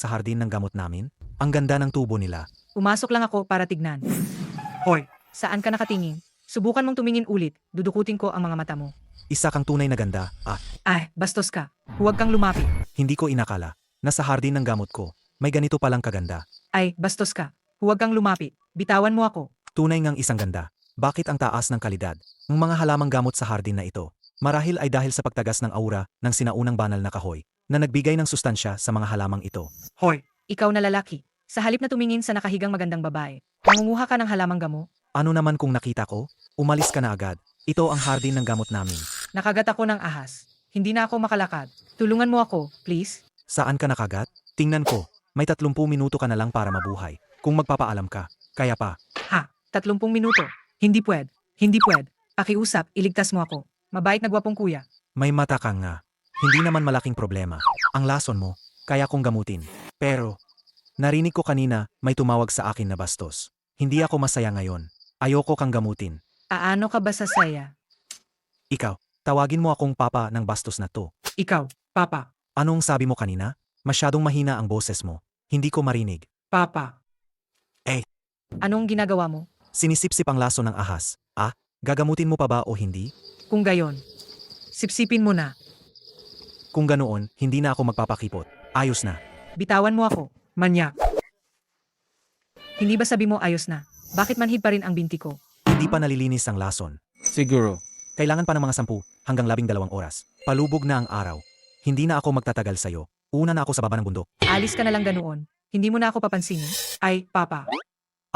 sa hardin ng gamot namin? Ang ganda ng tubo nila. Pumasok lang ako para tignan. Hoy, Saan ka nakatingin? Subukan mong tumingin ulit, dudukutin ko ang mga mata mo. Isa kang tunay na ganda. Ay, bastos ka. Huwag kang lumapit. Hindi ko inakala na sa hardin ng gamot ko, may ganito palang kaganda. Ay, bastos ka. Huwag kang lumapit. Bitawan mo ako. Tunay ngang isang ganda. Bakit ang taas ng kalidad? Ang mga halamang gamot sa hardin na ito, marahil ay dahil sa pagtagas ng aura ng sinaunang banal na kahoy, na nagbigay ng sustansya sa mga halamang ito. hoy, Ikaw na lalaki. Sa halip na tumingin sa nakahigang magandang babae, mangunguha ka ng halamang gamo. Ano naman kung nakita ko? Umalis ka na agad. Ito ang hardin ng gamot namin. Nakagat ako ng ahas. Hindi na ako makalakad. Tulungan mo ako, please. Saan ka nakagat? Tingnan ko. May 30 minuto ka na lang para mabuhay. Kung magpapaalam ka. Kaya pa. Ha, 30 minuto. Hindi pwed. Hindi pwed. Pakiusap, iligtas mo ako. Mabait na gwapong kuya. May mata kang nga. Hindi naman malaking problema. Ang lason mo, kaya kong gamutin. Pero, narinig ko kanina may tumawag sa akin na bastos. Hindi ako masaya ngayon. Ayoko kang gamutin. Aano ka ba sa saya? Ikaw, tawagin mo akong papa ng bastos na to. Ikaw, Papa. Anong sabi mo kanina? Masyadong mahina ang boses mo. Hindi ko marinig. Papa. Eh. Anong ginagawa mo? Sinisipsip ang laso ng ahas. Gagamutin mo pa ba o hindi? Kung gayon, sipsipin mo na. Kung ganoon, hindi na ako magpapakipot. Ayos na. Bitawan mo ako. Manyak. Hindi ba sabi mo ayos na? Bakit manhid pa rin ang binti ko? Hindi pa nalilinis ang lason. siguro. Kailangan pa ng mga 10 hanggang 12 oras. Palubog na ang araw. Hindi na ako magtatagal sa'yo. Una na ako sa baba ng bundok. Alis ka na lang ganoon. Hindi mo na ako papansinin. Ay, Papa.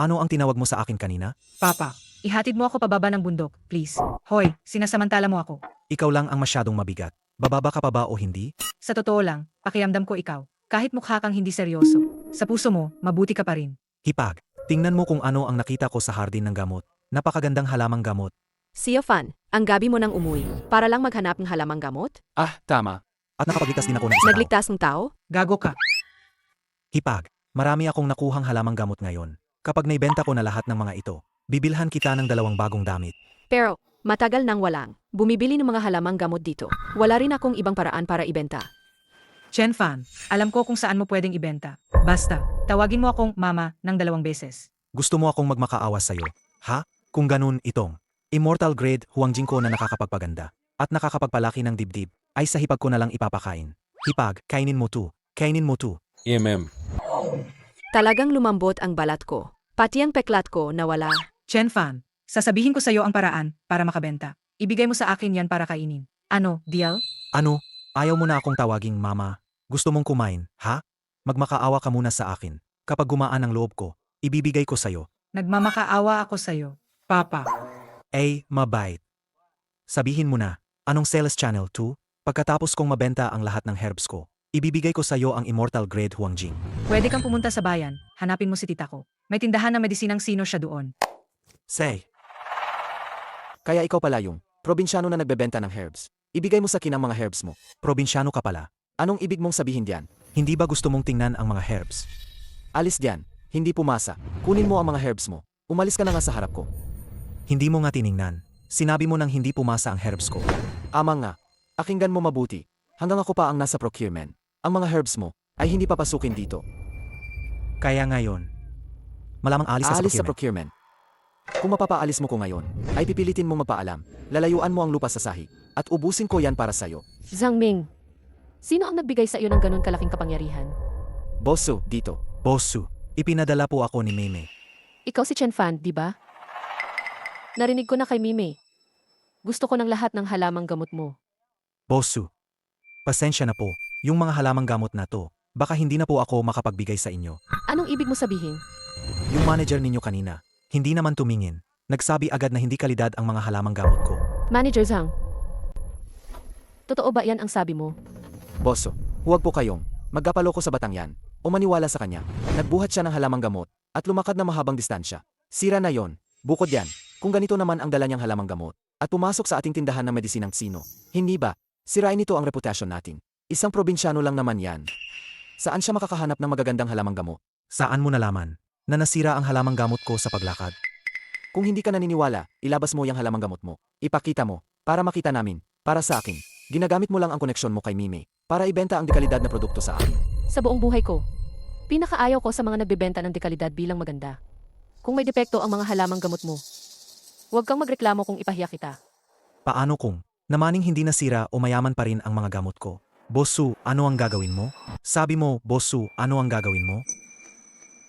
Ano ang tinawag mo sa akin kanina? Papa. Ihatid mo ako pababa ng bundok, please. Hoy, sinasamantala mo ako. Ikaw lang ang masyadong mabigat. Bababa ka pa ba o hindi? Sa totoo lang, pakiramdam ko ikaw. Kahit mukha kang hindi seryoso. Sa puso mo, mabuti ka pa rin. Hipag, tingnan mo kung ano ang nakita ko sa hardin ng gamot. Napakagandang halamang gamot. Siofan, ang gabi mo nang umuwi para lang maghanap ng halamang gamot? Tama. At nakapagligtas din ako ng isa tao. Nagligtas ng tao? Gago ka. Hipag, marami akong nakuhang halamang gamot ngayon. Kapag naibenta ko na lahat ng mga ito, bibilhan kita ng 2 bagong damit. Pero, matagal nang walang bumibili ng mga halamang gamot dito. Wala rin akong ibang paraan para ibenta. Chen Fan, alam ko kung saan mo pwedeng ibenta. Basta, tawagin mo akong mama ng 2 beses. Gusto mo akong magmakaawa sa'yo? Ha? Kung ganun, itong immortal grade huangjing ko na nakakapagpaganda at nakakapagpalaki ng dibdib ay sa hipag ko na lang ipapakain. Hipag, kainin mo to. Kainin mo to. Talagang lumambot ang balat ko. Pati ang peklat ko nawala. Chen Fan, sasabihin ko sa'yo ang paraan para makabenta. Ibigay mo sa akin yan para kainin. Ano, deal? Ano? Ayaw mo na akong tawaging mama. Gusto mong kumain, ha? Magmakaawa ka muna sa akin. Kapag gumaan ang loob ko, ibibigay ko sa'yo. Nagmamakaawa ako sa'yo. Papa. Ay, mabait. Sabihin mo na, anong sales channel 2? Pagkatapos kong mabenta ang lahat ng herbs ko, ibibigay ko sa'yo ang immortal grade huangjing. Pwede kang pumunta sa bayan, hanapin mo si tita ko. May tindahan ng medisinang sino siya doon. Say, Kaya ikaw pala yung probinsyano na nagbebenta ng herbs. Ibigay mo sa akin ang mga herbs mo. probinsyano ka pala. Anong ibig mong sabihin diyan? Hindi ba gusto mong tingnan ang mga herbs? Alis diyan. Hindi pumasa. Kunin mo ang mga herbs mo. Umalis ka na nga sa harap ko. Hindi mo nga tiningnan. Sinabi mo nang hindi pumasa ang herbs ko. Ama nga. Akinggan mo mabuti. Hanggang ako pa ang nasa procurement. Ang mga herbs mo ay hindi papasukin dito. Kaya ngayon, malamang alis ka sa Aalis sa procurement. procurement. Kung mapapaalis mo ko ngayon, ay pipilitin mo magpaalam. Lalayuan mo ang lupa sa sahig. At ubusin ko yan para sa'yo. Zhangming, sino ang nagbigay sa iyo ng ganun kalaking kapangyarihan? Bosso, dito. Bossu, ipinadala po ako ni Meme. Ikaw si Chen Fan, di ba? Narinig ko na kay Mime. Gusto ko ng lahat ng halamang gamot mo. Bossu, pasensya na po. Yung mga halamang gamot na to, baka hindi na po ako makapagbigay sa inyo. Anong ibig mo sabihin? Yung manager ninyo kanina, hindi naman tumingin. Nagsabi agad na hindi kalidad ang mga halamang gamot ko. Manager Zhang, totoo ba yan ang sabi mo? Bosso, huwag po kayong magkapaloko sa batang yan o maniwala sa kanya. Nagbuhat siya ng halamang gamot at lumakad na mahabang distansya. Sira na yon. Bukod yan, kung ganito naman ang dala niyang halamang gamot at pumasok sa ating tindahan ng medisinang sino, hindi ba? Sirain nito ang reputasyon natin. Isang probinsyano lang naman yan. Saan siya makakahanap ng magagandang halamang gamot? Saan mo nalaman na nasira ang halamang gamot ko sa paglakad? Kung hindi ka naniniwala, ilabas mo yung halamang gamot mo. Ipakita mo, para makita namin, para sa akin. Ginagamit mo lang ang koneksyon mo kay Mime, para ibenta ang dekalidad na produkto sa akin. Sa buong buhay ko, Pinakaayaw ko sa mga nagbebenta ng dekalidad bilang maganda. Kung may depekto ang mga halamang gamot mo, huwag kang magreklamo kung ipahiya kita. Paano kung namaning hindi nasira o mayaman pa rin ang mga gamot ko? Boss Su, ano ang gagawin mo? Sabi mo, Boss Su, ano ang gagawin mo?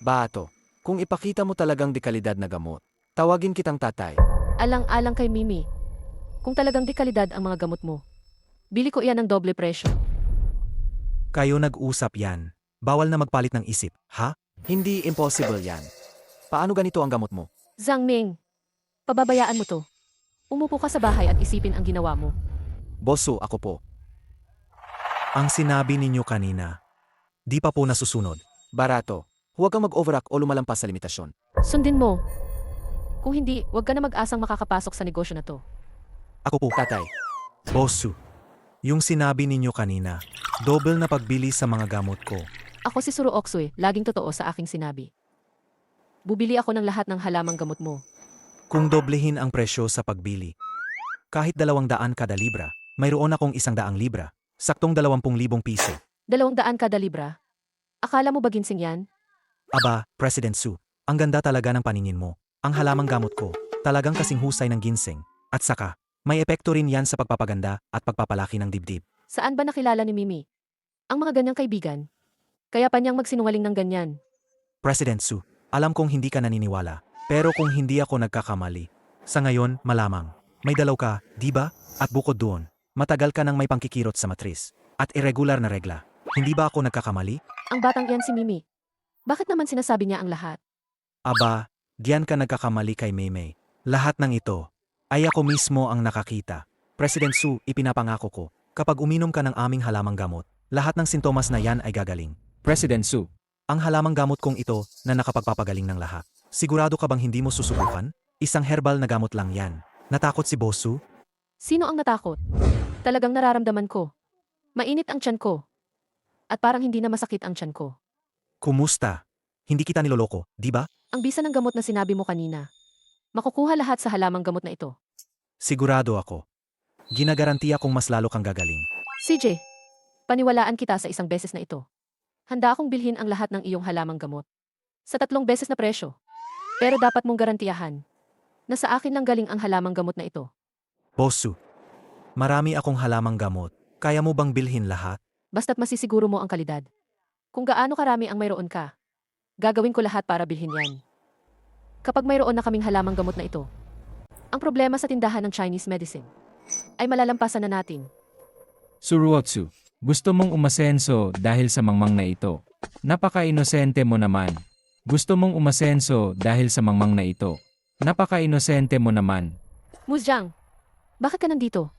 Bato, kung ipakita mo talagang dekalidad na gamot, tawagin kitang tatay. Alang-alang kay Mimi. Kung talagang dekalidad ang mga gamot mo, bili ko iyan ng doble presyo. Kayo nag-usap yan. Bawal na magpalit ng isip, ha? Hindi impossible yan. Paano ganito ang gamot mo? Zhang Ming, pababayaan mo to. Umupo ka sa bahay at isipin ang ginawa mo. Boss Su, ako po. Ang sinabi ninyo kanina, di pa po nasusunod. Barato, huwag kang mag-overact o lumalampas sa limitasyon. Sundin mo. Kung hindi, huwag ka na mag-asang makakapasok sa negosyo na to. Ako po, Tatay, Boss Su. Yung sinabi ninyo kanina, double na pagbili sa mga gamot ko. Ako si Suro Oksue, laging totoo sa aking sinabi. Bubili ako ng lahat ng halamang gamot mo. Kung doblehin ang presyo sa pagbili, kahit 200 kada libra, mayroon akong 100 libra, saktong 20,000 piso. 200 kada libra. Akala mo ba ginseng yan? Aba, President Su, ang ganda talaga ng paningin mo. Ang halamang gamot ko, talagang kasing husay ng ginseng. At saka, may epekto rin yan sa pagpapaganda at pagpapalaki ng dibdib. Saan ba nakilala ni Mimi? Ang mga ganyang kaibigan. Kaya pa niyang magsinungaling ng ganyan. President Su, alam kong hindi ka naniniwala, pero kung hindi ako nagkakamali, sa ngayon, malamang, may dalaw ka, di ba? At bukod doon, matagal ka nang may pangkikirot sa matris, at irregular na regla. Hindi ba ako nagkakamali? Ang batang iyan si Mimi. Bakit naman sinasabi niya ang lahat? Aba, diyan ka nagkakamali kay Maymay. Lahat ng ito, ay ako mismo ang nakakita. President Su, ipinapangako ko, kapag uminom ka ng aming halamang gamot, lahat ng sintomas na yan ay gagaling. President Su. Ang halamang gamot kong ito na nakapagpapagaling ng lahat. Sigurado ka bang hindi mo susubukan? Isang herbal na gamot lang yan. Natakot si Boss Su? Sino ang natakot? Talagang nararamdaman ko. Mainit ang tiyan ko. At parang hindi na masakit ang tiyan ko. Kumusta? Hindi kita niloloko, di ba? Ang bisa ng gamot na sinabi mo kanina. Makukuha lahat sa halamang gamot na ito. Sigurado ako. Ginagarantiya kong mas lalo kang gagaling. CJ, paniwalaan kita sa isang beses na ito. Handa akong bilhin ang lahat ng iyong halamang gamot. Sa 3 beses na presyo. Pero dapat mong garantiyahan na sa akin lang galing ang halamang gamot na ito. Boss Su, marami akong halamang gamot. Kaya mo bang bilhin lahat? Basta't masisiguro mo ang kalidad. Kung gaano karami ang mayroon ka, gagawin ko lahat para bilhin yan. Kapag mayroon na kaming halamang gamot na ito, ang problema sa tindahan ng Chinese medicine ay malalampasan na natin. Suruotsu, gusto mong umasenso dahil sa mangmang na ito. Napaka-inosente mo naman. Gusto mong umasenso dahil sa mangmang na ito. Napaka-inosente mo naman. Muzjang, bakit ka nandito?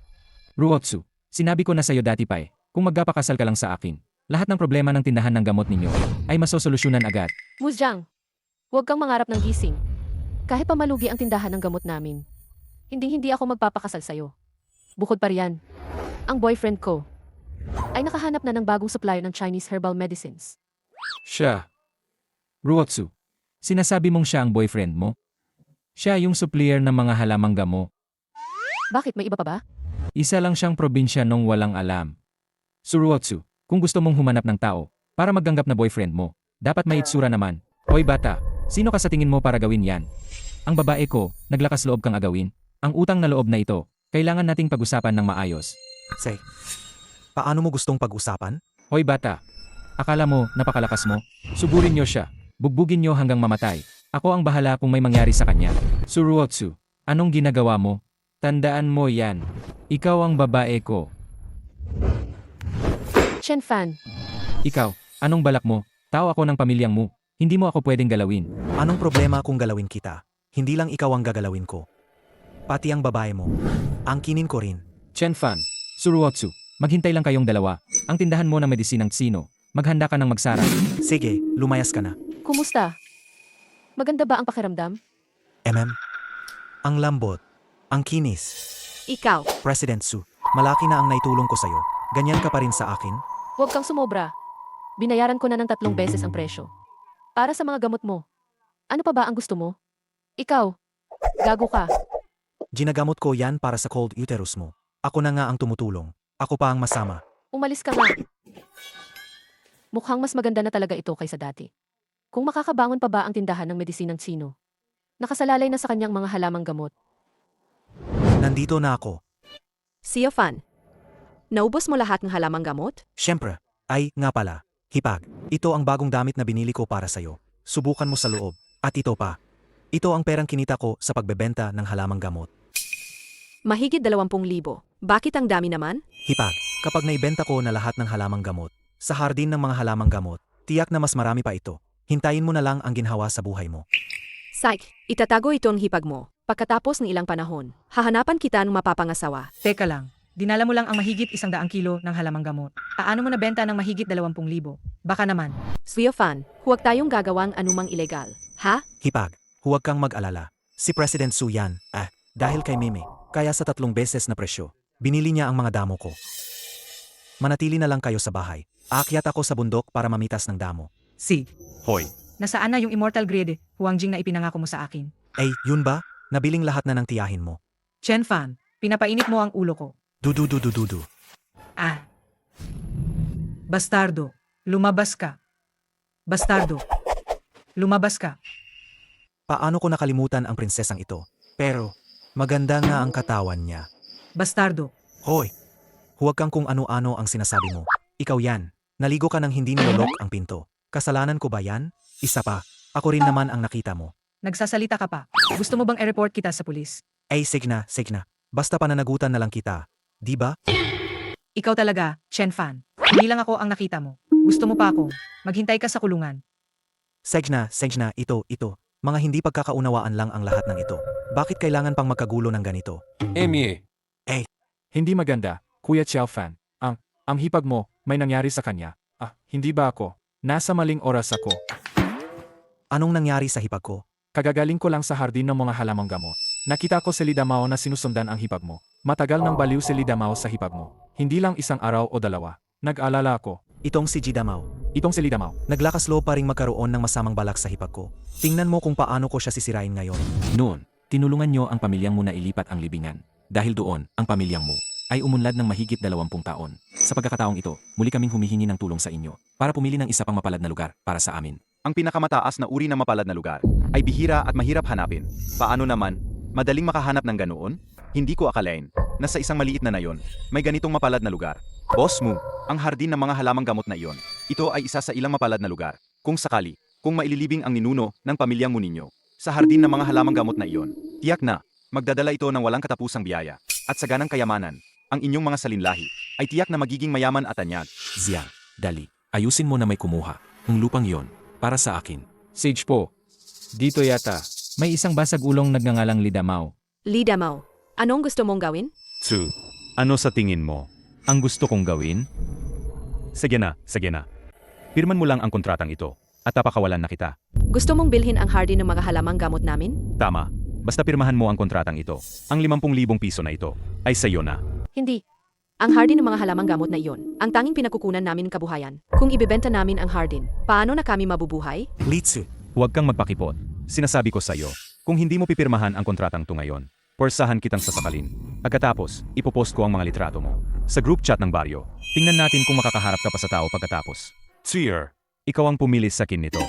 Ruotsu, sinabi ko na sa'yo dati pa kung magpapakasal ka lang sa akin, lahat ng problema ng tindahan ng gamot ninyo ay masosolusyonan agad. Muzjang, huwag kang mangarap ng gising. Kahit pa malugi ang tindahan ng gamot namin, hindi ako magpapakasal sa'yo. Bukod pa riyan, ang boyfriend ko ay nakahanap na ng bagong supplier ng Chinese herbal medicines. Siya. Ruotsu, sinasabi mong siya ang boyfriend mo? Siya yung supplier ng mga halamang gamot. Bakit, may iba pa ba? Isa lang siyang probinsya nung walang alam. Suruotsu, kung gusto mong humanap ng tao para magganggap na boyfriend mo, dapat may itsura naman. Hoy bata, sino ka sa tingin mo para gawin yan? Ang babae ko, naglakas loob kang agawin. Ang utang na loob na ito, kailangan nating pag-usapan ng maayos. Say, paano mo gustong pag-usapan? Hoy bata, akala mo napakalakas mo? Suburin niyo siya, bugbugin niyo hanggang mamatay. Ako ang bahala kung may mangyari sa kanya. Suruotsu, anong ginagawa mo? Tandaan mo yan. Ikaw ang babae ko. Chen Fan, Ikaw, anong balak mo? Tao ako ng pamilyang mo. Hindi mo ako pwedeng galawin. Anong problema kung galawin kita? Hindi lang ikaw ang gagalawin ko. Pati ang babae mo. Angkinin ko rin. Chen Fan, Suruotsu, maghintay lang kayong dalawa. Ang tindahan mo ng medisinang Tsino. Maghanda ka ng magsara. Sige, lumayas ka na. kumusta? Maganda ba ang pakiramdam? Ang lambot. Ang kinis. Ikaw, President Su, malaki na ang naitulong ko sa'yo. Ganyan ka pa rin sa akin? huwag kang sumobra. Binayaran ko na ng 3 beses ang presyo. Para sa mga gamot mo. Ano pa ba ang gusto mo? Ikaw, gago ka. Ginagamot ko yan para sa cold uterus mo. Ako na nga ang tumutulong. Ako pa ang masama. Umalis ka nga. Mukhang mas maganda na talaga ito kaysa dati. Kung makakabangon pa ba ang tindahan ng medisinang Chino? Nakasalalay na sa kanyang mga halamang gamot. Nandito na ako. Siofan, naubos mo lahat ng halamang gamot? Siyempre. Ay, nga pala. Hipag, ito ang bagong damit na binili ko para sa'yo. Subukan mo sa loob. At ito pa. Ito ang perang kinita ko sa pagbebenta ng halamang gamot. Mahigit 20,000. Bakit ang dami naman? Hipag, kapag naibenta ko na lahat ng halamang gamot, sa hardin ng mga halamang gamot, tiyak na mas marami pa ito. Hintayin mo na lang ang ginhawa sa buhay mo. Psych, itatago ito ang hipag mo. Pagkatapos ng ilang panahon, hahanapan kita ng mapapangasawa. Teka lang, dinala mo lang ang mahigit 100 kilo ng halamang gamot. Paano mo nabenta ng mahigit 20,000? Baka naman. Siofan, huwag tayong gagawang anumang ilegal. Ha? Hipag, huwag kang mag-alala. Si President Su Yan, dahil kay Meme, kaya sa 3 beses na presyo, binili niya ang mga damo ko. Manatili na lang kayo sa bahay. Aakyat ako sa bundok para mamitas ng damo. Si, Hoy. nasaan na yung immortal grade, Huang Jing na ipinangako mo sa akin? Yun ba? Nabiling lahat na ng tiyahin mo. Chen Fan, pinapainit mo ang ulo ko. Dudu. Ah. Bastardo, lumabas ka. Bastardo, lumabas ka. Paano ko nakalimutan ang prinsesang ito? Pero, maganda nga ang katawan niya. Bastardo, Hoy! Huwag kang kung ano-ano ang sinasabi mo. Ikaw yan. Naligo ka nang hindi nilolok ang pinto. Kasalanan ko ba yan? Isa pa. Ako rin naman ang nakita mo. nagsasalita ka pa. Gusto mo bang i-report kita sa pulis? Sige na. Basta pananagutan na lang kita. Di ba? Ikaw talaga, Chen Fan. Hindi lang ako ang nakita mo. Gusto mo pa ako. Maghintay ka sa kulungan. Sige na. Ito. Mga hindi pagkakaunawaan lang ang lahat ng ito. Bakit kailangan pang magkagulo ng ganito? Emie. Hindi maganda, Kuya Xiaofan. Ang hipag mo, may nangyari sa kanya. Hindi ba ako? Nasa maling oras ako. Anong nangyari sa hipag ko? Kagagaling ko lang sa hardin ng mga halamang gamot. Nakita ko si Lidamao na sinusundan ang hipag mo. Matagal nang baliw si Lidamao sa hipag mo. Hindi lang 1 araw o 2. Nag-alala ako. Itong si Jidamao. Itong si Lidamao. Naglakas loob pa ring magkaroon ng masamang balak sa hipag ko. Tingnan mo kung paano ko siya sisirain ngayon. Noon, tinulungan niyo ang pamilyang mo na ilipat ang libingan. Dahil doon, ang pamilyang mo ay umunlad ng mahigit 20 taon. Sa pagkakataong ito, muli kaming humihingi ng tulong sa inyo para pumili ng isa pang mapalad na lugar para sa amin. Ang pinakamataas na uri ng mapalad na lugar ay bihira at mahirap hanapin. Paano naman? Madaling makahanap ng ganoon? Hindi ko akalain na sa isang maliit na nayon, may ganitong mapalad na lugar. Boss Mu, ang hardin ng mga halamang gamot na iyon. Ito ay isa sa ilang mapalad na lugar. Kung sakali, kung maililibing ang ninuno ng pamilyang mo ninyo sa hardin ng mga halamang gamot na iyon, tiyak na magdadala ito ng walang katapusang biyaya at saganang kayamanan. Ang inyong mga salinlahi ay tiyak na magiging mayaman at anyag. Zia, dali, ayusin mo na may kumuha. Ang lupang yon, para sa akin. Sage po. Dito yata. May isang basag ulong nagngangalang Lidamao. Lidamao, anong gusto mong gawin? Su, ano sa tingin mo ang gusto kong gawin? Sige na. Pirman mo lang ang kontratang ito at papakawalan na kita. Gusto mong bilhin ang hardin ng mga halamang gamot namin? Tama. Basta pirmahan mo ang kontratang ito. Ang 50,000 piso na ito ay sa iyo na. Hindi. Ang hardin ng mga halamang gamot na iyon, ang tanging pinakukunan namin ng kabuhayan. Kung ibebenta namin ang hardin, paano na kami mabubuhay? Litsu. Huwag kang magpakipot. Sinasabi ko sa iyo, kung hindi mo pipirmahan ang kontratang to ngayon, porsahan kitang sasakalin. Pagkatapos, ipopost ko ang mga litrato mo sa group chat ng baryo. Tingnan natin kung makakaharap ka pa sa tao pagkatapos. Sir, ikaw ang pumili sa akin nito.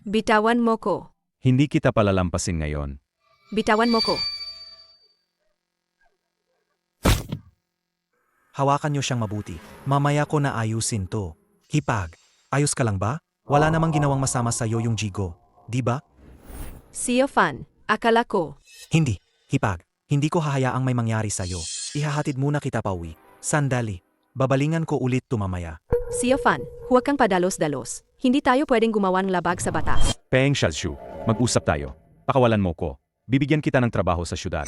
Bitawan mo ko. Hindi kita palalampasin ngayon. Bitawan mo ko. Hawakan niyo siyang mabuti. Mamaya ko na ayusin to. Hipag, ayos ka lang ba? Wala namang ginawang masama sa iyo yung Jigo. Di ba? Siofan, akala ko. Hindi. Hipag, hindi ko hahayaang may mangyari sa iyo. Ihahatid muna kita pauwi. Sandali. Babalingan ko ulit to mamaya. Siofan, huwag kang padalos-dalos. Hindi tayo pwedeng gumawa ng labag sa batas. Peng Shazhu, mag-usap tayo. Pakawalan mo ko. Bibigyan kita ng trabaho sa syudad.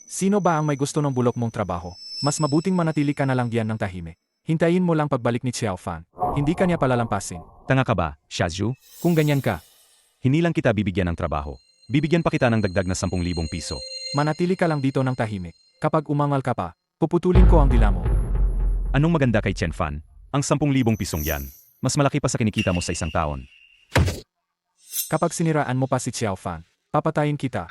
Sino ba ang may gusto ng bulok mong trabaho? Mas mabuting manatili ka na lang diyan ng tahimik. Hintayin mo lang pagbalik ni Xiaofan. Hindi kanya palalampasin. Tanga ka ba, Shazhu? Kung ganyan ka, Hindi lang kita bibigyan ng trabaho. Bibigyan pa kita ng dagdag na 10,000 piso. manatili ka lang dito ng tahimik. Kapag umangal ka pa, puputulin ko ang dila mo. Anong maganda kay Chen Fan? Ang 10,000 pisong yan. Mas malaki pa sa kinikita mo sa isang taon. Kapag siniraan mo pa si Xiaofan, papatayin kita.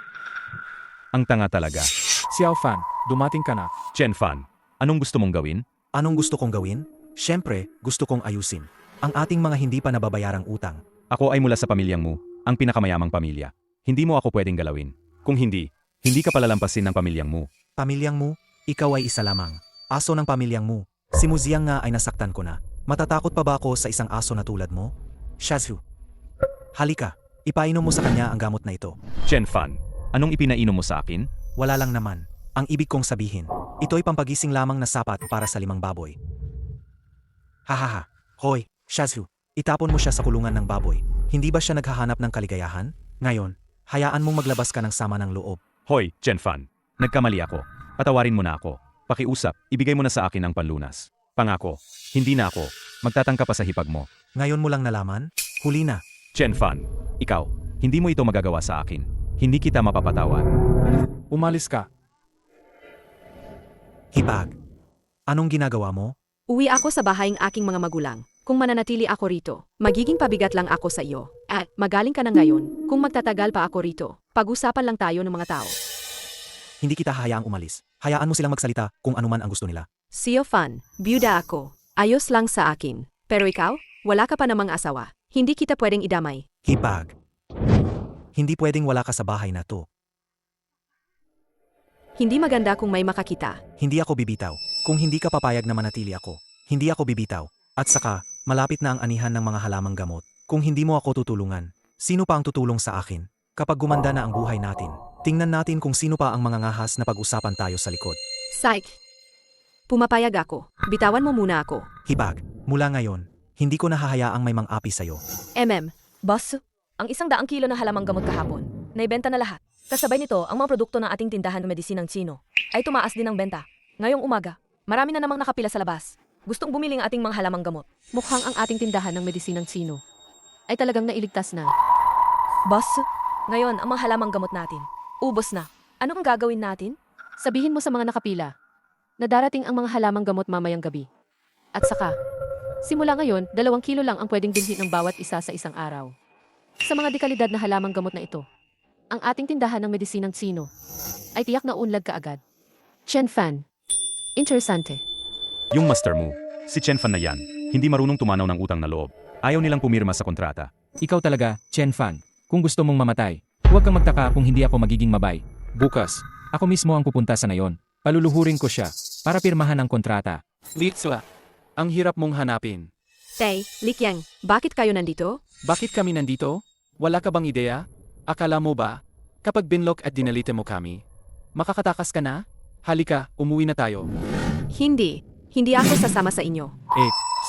Ang tanga talaga. Xiaofan, dumating ka na. Chen Fan, anong gusto mong gawin? Anong gusto kong gawin? Siyempre, gusto kong ayusin. Ang ating mga hindi pa nababayarang utang. Ako ay mula sa pamilyang Mu, ang pinakamayamang pamilya. Hindi mo ako pwedeng galawin. Kung hindi, hindi ka palalampasin ng pamilyang Mu. Pamilyang Mu, ikaw ay isa lamang. Aso ng pamilyang Mu. Si Muziang nga ay nasaktan ko na. Matatakot pa ba ako sa isang aso na tulad mo? Shazhu. Halika, ipainom mo sa kanya ang gamot na ito. Chen Fan, anong ipinainom mo sa akin? Wala lang naman. Ang ibig kong sabihin, ito'y pampagising lamang na sapat para sa 5 baboy. Hahaha. Hoy, Shazhu, itapon mo siya sa kulungan ng baboy. Hindi ba siya naghahanap ng kaligayahan? Ngayon, hayaan mong maglabas ka ng sama ng loob. Hoy, Chen Fan, nagkamali ako. Patawarin mo na ako. Pakiusap, ibigay mo na sa akin ang panlunas. Pangako, hindi na ako. Magtatangka pa sa hipag mo. Ngayon mo lang nalaman? Huli na. Chen Fan, ikaw, hindi mo ito magagawa sa akin. Hindi kita mapapatawad. Umalis ka. Hipag. Anong ginagawa mo? Uwi ako sa bahay ng aking mga magulang. Kung mananatili ako rito, magiging pabigat lang ako sa iyo. At magaling ka na ngayon. Kung magtatagal pa ako rito, pag-usapan lang tayo ng mga tao. Hindi kita hahayaang umalis. Hayaan mo silang magsalita kung anuman ang gusto nila. Sio Fan, byuda ako. Ayos lang sa akin. Pero ikaw, wala ka pa namang asawa. Hindi kita pwedeng idamay. Hipag. Hindi pwedeng wala ka sa bahay na to. Hindi maganda kung may makakita. Hindi ako bibitaw. Kung hindi ka papayag na manatili ako, hindi ako bibitaw. At saka, malapit na ang anihan ng mga halamang gamot. Kung hindi mo ako tutulungan, sino pa ang tutulong sa akin? Kapag gumanda na ang buhay natin, tingnan natin kung sino pa ang mga ngahas na pag-usapan tayo sa likod. Psych! Pumapayag ako. Bitawan mo muna ako. Hipag, mula ngayon, hindi ko nahahayaang may mang-api sa'yo. Boss, ang 100 kilo na halamang gamot kahapon, naibenta na lahat. Kasabay nito, ang mga produkto ng ating tindahan ng medisinang Chino ay tumaas din ang benta. Ngayong umaga, marami na namang nakapila sa labas. Gustong bumili ang ating mga halamang gamot. Mukhang ang ating tindahan ng medisinang Chino ay talagang nailigtas na. Boss, ngayon ang mga halamang gamot natin, ubos na. Ano ang gagawin natin? Sabihin mo sa mga nakapila na darating ang mga halamang gamot mamayang gabi. At saka, simula ngayon, 2 kilo lang ang pwedeng bilhin ng bawat isa sa isang araw. Sa mga dekalidad na halamang gamot na ito, ang ating tindahan ng medisinang Chino ay tiyak na unlad kaagad. Chen Fan. Interesante. Yung Master Mu, si Chen Fan na yan, hindi marunong tumanaw ng utang na loob. Ayaw nilang pumirma sa kontrata. Ikaw talaga, Chen Fan. Kung gusto mong mamatay, huwag kang magtaka kung hindi ako magiging mabay. Bukas, ako mismo ang pupunta sa nayon. Paluluhurin ko siya para pirmahan ang kontrata. Litsua, ang hirap mong hanapin. Tay, Likyang, bakit kayo nandito? Bakit kami nandito? Wala ka bang ideya? Akala mo ba, kapag binlock at dinalite mo kami, makakatakas ka na? Halika, umuwi na tayo. Hindi. Hindi ako sasama sa inyo.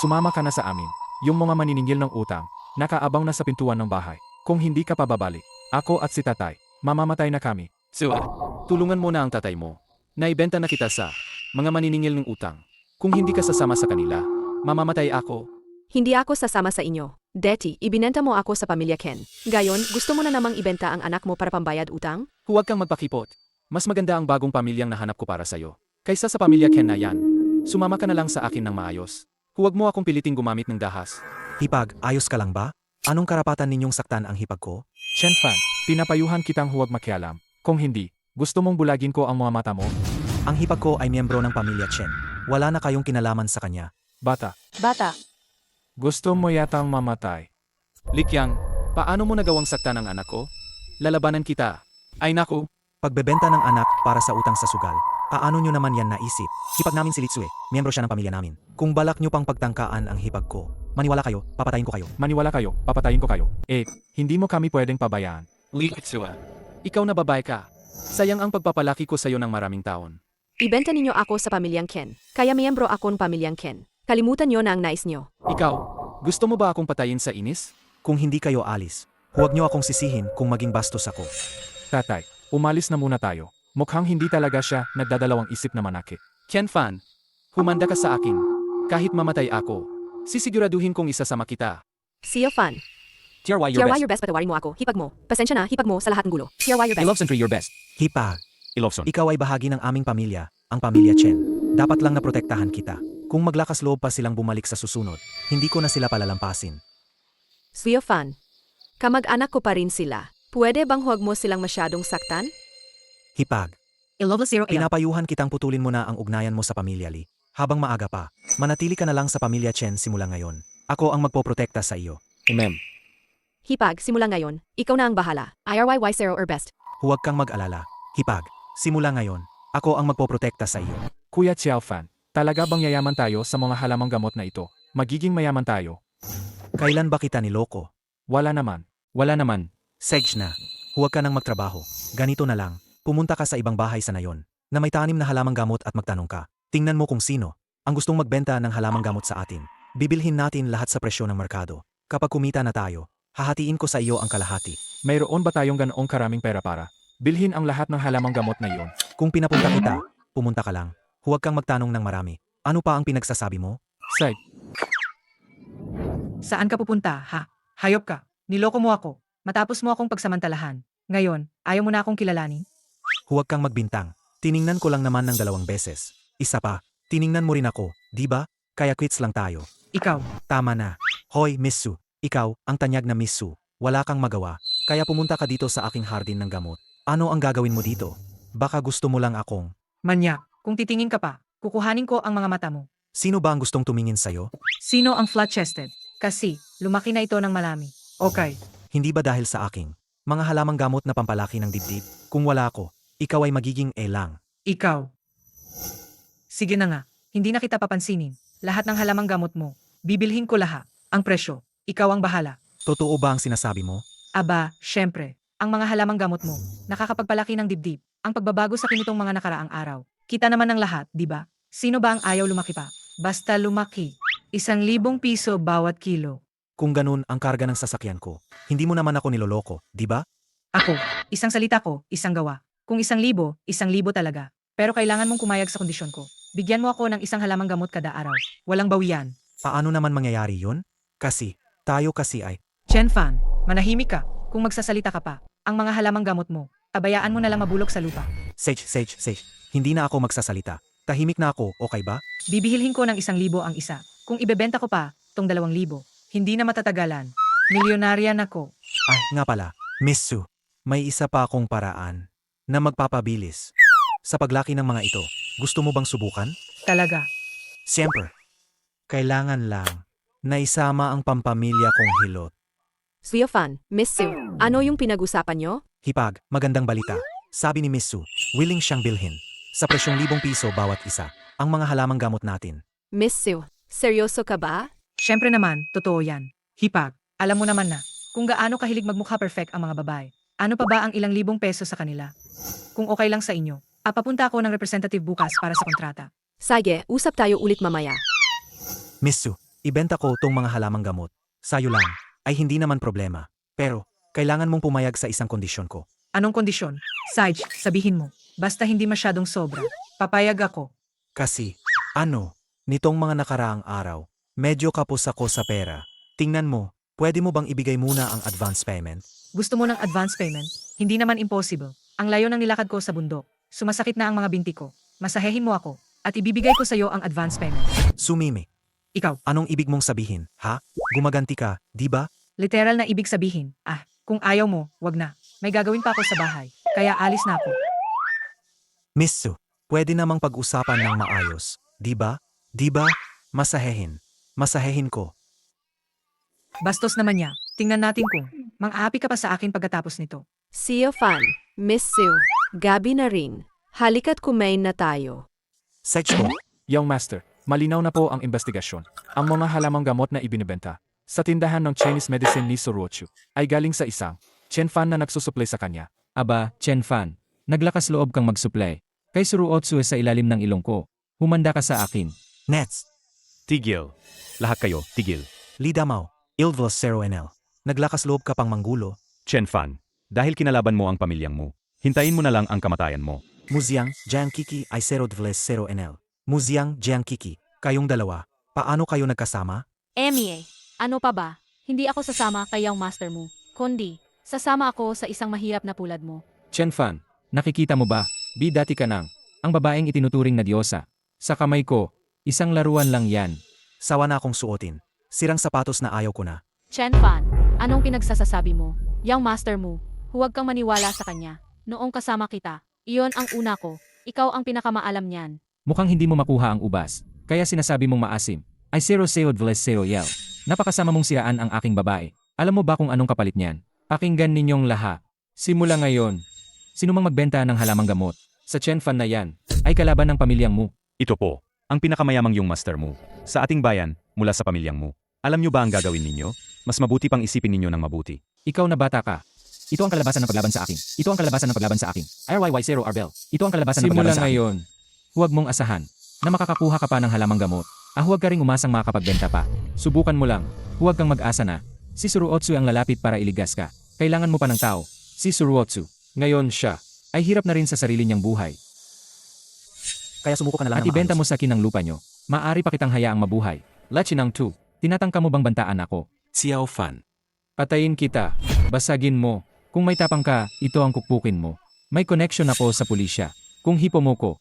Sumama ka na sa amin. Yung mga maniningil ng utang, nakaabang na sa pintuan ng bahay. Kung hindi ka pa babalik, ako at si tatay, mamamatay na kami. Sua, tulungan mo na ang tatay mo. Naibenta na kita sa mga maniningil ng utang. Kung hindi ka sasama sa kanila, mamamatay ako. Hindi ako sasama sa inyo. Deti, ibinenta mo ako sa pamilya Ken. Gayon, gusto mo na namang ibenta ang anak mo para pambayad utang? Huwag kang magpakipot. Mas maganda ang bagong pamilyang nahanap ko para sa'yo. Kaysa sa pamilya Ken na yan. Sumama ka na lang sa akin ng maayos. Huwag mo akong piliting gumamit ng dahas. Hipag, ayos ka lang ba? Anong karapatan ninyong saktan ang hipag ko? Chen Fan, pinapayuhan kitang huwag makialam. Kung hindi, gusto mong bulagin ko ang mga mata mo? Ang hipag ko ay miyembro ng pamilya Chen. Wala na kayong kinalaman sa kanya. Bata, Bata, gusto mo yatang mamatay. Likyang, paano mo nagawang saktan ang anak ko? Lalabanan kita. Ay naku, Pagbebenta ng anak para sa utang sa sugal, paano nyo naman yan naisip? Hipag namin si Litsue, miyembro siya ng pamilya namin. Kung balak nyo pang pagtangkaan ang hipag ko, maniwala kayo, papatayin ko kayo. Maniwala kayo, papatayin ko kayo. Hindi mo kami pwedeng pabayaan. Litsua, ikaw na babae ka. Sayang ang pagpapalaki ko sa'yo ng maraming taon. Ibenta ninyo ako sa pamilyang Ken. Kaya miyembro ako ng pamilyang Ken. Kalimutan nyo na ang nais nyo. Ikaw, gusto mo ba akong patayin sa inis? Kung hindi kayo alis, huwag nyo akong sisihin kung maging bastos ako. Tatay, umalis na muna tayo. Mukhang hindi talaga siya nagdadalawang isip na manakit. Ken Fan, humanda ka sa akin. Kahit mamatay ako, sisiguraduhin kong isasama kita. Sio Fan, TRY your best patawarin mo ako. Hipag mo. Pasensya na, hipag mo sa lahat ng gulo. TRY your best. Ilobson 3 your best. Hipag, Ilobson, ikaw ay bahagi ng aming pamilya, ang pamilya Chen. Dapat lang na protektahan kita. Kung maglakas loob pa silang bumalik sa susunod, hindi ko na sila palalampasin. Sio Fan, kamag-anak ko pa rin sila. Pwede bang huwag mo silang masyadong saktan? Hipag, Iloblo 0 pinapayuhan kitang putulin mo na ang ugnayan mo sa pamilya Li. Habang maaga pa, manatili ka na lang sa pamilya Chen simula ngayon. Ako ang magpoprotekta sa iyo. Ma'am. Hipag, simula ngayon, ikaw na ang bahala. IRYY zero or best. Huwag kang mag-alala. Hipag, simula ngayon, ako ang magpoprotekta sa iyo. Kuya Xiaofan, talaga bang yayaman tayo sa mga halamang gamot na ito? Magiging mayaman tayo. Kailan ba kita niloko? Wala naman. Wala naman. Sedge na. Huwag ka nang magtrabaho. Ganito na lang. Pumunta ka sa ibang bahay sa nayon, na may tanim na halamang gamot at magtanong ka. Tingnan mo kung sino ang gustong magbenta ng halamang gamot sa atin. Bibilhin natin lahat sa presyo ng merkado. Kapag kumita na tayo, hahatiin ko sa iyo ang kalahati. Mayroon ba tayong ganoong karaming pera para bilhin ang lahat ng halamang gamot na iyon? Kung pinapunta kita, pumunta ka lang. Huwag kang magtanong ng marami. Ano pa ang pinagsasabi mo? Side, Saan ka pupunta, ha? Hayop ka. Niloko mo ako. Matapos mo akong pagsamantalahan. Ngayon, ayaw mo na akong kilalanin? Huwag kang magbintang. Tiningnan ko lang naman ng 2 beses. Isa pa, tiningnan mo rin ako, di ba? Kaya quits lang tayo. Ikaw. Tama na. Hoy, Miss Su. Ikaw, ang tanyag na Miss Su. Wala kang magawa. Kaya pumunta ka dito sa aking hardin ng gamot. Ano ang gagawin mo dito? Baka gusto mo lang akong... Manyak. Kung titingin ka pa, kukuhanin ko ang mga mata mo. Sino ba ang gustong tumingin sa'yo? Sino ang flat-chested? Kasi, lumaki na ito ng malami. Okay. Hindi ba dahil sa aking mga halamang gamot na pampalaki ng dibdib? Kung wala ako, ikaw ay magiging lang. Ikaw. Sige na nga. Hindi na kita papansinin. Lahat ng halamang gamot mo. Bibilhin ko lahat. Ang presyo. Ikaw ang bahala. Totoo ba ang sinasabi mo? Aba, syempre. Ang mga halamang gamot mo. Nakakapagpalaki ng dibdib. Ang pagbabago sa kinitong mga nakaraang araw. Kita naman ng lahat, di ba? Sino ba ang ayaw lumaki pa? Basta lumaki. 1,000 piso bawat kilo. Kung ganun ang karga ng sasakyan ko, hindi mo naman ako niloloko, di ba? Ako, isang salita ko, isang gawa. Kung 1,000, 1,000 talaga. Pero kailangan mong kumayag sa kondisyon ko. Bigyan mo ako ng isang halamang gamot kada araw. Walang bawian. Paano naman mangyayari yun? Tayo kasi ay... Chen Fan, manahimik ka. Kung magsasalita ka pa, ang mga halamang gamot mo, pabayaan mo na lang mabulok sa lupa. Sage. Hindi na ako magsasalita. Tahimik na ako, okay ba? Bibihilhin ko ng 1,000 ang isa. Kung ibebenta ko pa, tong 2,000. Hindi na matatagalan. Milyonarya na ko. Ay, nga pala, Miss Su, may isa pa akong paraan na magpapabilis. Sa paglaki ng mga ito, gusto mo bang subukan? Talaga. Siyempre. Kailangan lang na isama ang pampamilya kong hilot. Xiaofan, Miss Su, ano yung pinag-usapan nyo? Hipag, magandang balita. Sabi ni Miss Su, willing siyang bilhin. Sa presyong 1,000 piso bawat isa, ang mga halamang gamot natin. Miss Su, seryoso ka ba? Syempre naman, totoo yan. Hipag, alam mo naman na, kung gaano kahilig magmukha perfect ang mga babae. Ano pa ba ang ilang libong peso sa kanila? Kung okay lang sa inyo, papunta ako ng representative bukas para sa kontrata. Sige, usap tayo ulit mamaya. Miss Su, ibenta ko tong mga halamang gamot. Sayo lang, ay hindi naman problema. Pero, kailangan mong pumayag sa isang kondisyon ko. Anong kondisyon? Sage, sabihin mo. Basta hindi masyadong sobra. Papayag ako. Kasi, nitong mga nakaraang araw, medyo kapos ako sa pera. Tingnan mo, pwede mo bang ibigay muna ang advance payment? Gusto mo ng advance payment? Hindi naman impossible. Ang layo ng nilakad ko sa bundok. Sumasakit na ang mga binti ko. Masahehin mo ako. At ibibigay ko sa iyo ang advance payment. Sumimi. Ikaw, Anong ibig mong sabihin, ha? Gumaganti ka, di ba? literal na ibig sabihin. Kung ayaw mo, wag na. May gagawin pa ako sa bahay. Kaya alis na ako. Miss Su, pwede namang pag-usapan ng maayos, di ba? Di ba? Masahehin ko. Bastos naman niya. Tingnan natin kung mang-aapi ka pa sa akin pagkatapos nito. Xiaofan, Miss Su, gabi na rin. Halika't kumain na tayo. Sage po, Young Master, malinaw na po ang investigasyon. Ang mga halamang gamot na ibinibenta sa tindahan ng Chinese medicine ni Suruochu ay galing sa isang Chen Fan na nagsusupply sa kanya. Aba, Chen Fan, naglakas loob kang mag-supply. Kay Suruotsu sa ilalim ng ilong ko. Humanda ka sa akin. Nets, Tigil. Lahat kayo, tigil. Lidamao, Ilvos 0NL. Naglakas loob ka pang manggulo. Chen Fan, dahil kinalaban mo ang pamilyang mo, hintayin mo na lang ang kamatayan mo. Muziang, Jiangkiki ay 0NL. Muziang, Jiangkiki, kayong dalawa, paano kayo nagkasama? Emie, ano pa ba? Hindi ako sasama kay yung master mo. Kundi, sasama ako sa isang mahirap na pulad mo. Chen Fan, nakikita mo ba? Dati ka nang. Ang babaeng itinuturing na diyosa. Sa kamay ko, isang laruan lang yan. Sawa na akong suotin. Sirang sapatos na ayaw ko na. Chen Fan, anong pinagsasasabi mo? Yang master mo, huwag kang maniwala sa kanya. Noong kasama kita, iyon ang una ko. Ikaw ang pinakamaalam niyan. Mukhang hindi mo makuha ang ubas. Kaya sinasabi mong maasim. Ay 0 Yel. Napakasama mong siraan ang aking babae. Alam mo ba kung anong kapalit niyan? Pakinggan ninyong lahat. Simula ngayon, sino mang magbenta ng halamang gamot sa Chen Fan na yan ay kalaban ng pamilyang mo. Ito po, ang pinakamayamang yung master mo. Sa ating bayan, mula sa pamilyang mo. Alam nyo ba ang gagawin ninyo? Mas mabuti pang isipin ninyo ng mabuti. Ikaw na bata ka. Ito ang kalabasan ng paglaban sa akin. Ito ang kalabasan ng paglaban sa akin. RYY0 Arbel. Ito ang kalabasan ng Simula paglaban sa akin. ngayon, huwag mong asahan na makakakuha ka pa ng halamang gamot. Huwag ka ring umasang makapagbenta pa. Subukan mo lang. Huwag kang mag-asa na. Si Suruotsu ang lalapit para iligas ka. Kailangan mo pa ng tao. Si Suruotsu. Ngayon siya ay hirap na rin sa sarili niyang buhay. Kaya sumuko ka na lang At ng ibenta maayos. mo sa akin ang lupa niyo. Maari pa kitang hayaang mabuhay. Lachinang 2. Tinatangka mo bang bantaan ako? Xiao Fan. Patayin kita. Basagin mo. Kung may tapang ka, ito ang kukpukin mo. May connection ako sa pulisya. Kung hipo mo ko,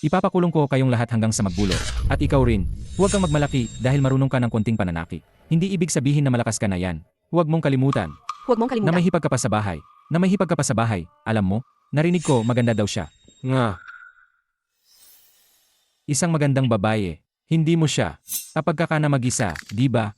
ipapakulong ko kayong lahat hanggang sa magbulo. At ikaw rin, huwag kang magmalaki dahil marunong ka ng konting pananaki. Hindi ibig sabihin na malakas ka na yan. Huwag mong kalimutan Huwag mong na kalimutan. may hipag ka pa sa bahay. Na may hipag ka pa sa bahay. Alam mo, narinig ko maganda daw siya. Nga. Isang magandang babae. Hindi mo siya. Kapag ka na mag-isa, di ba?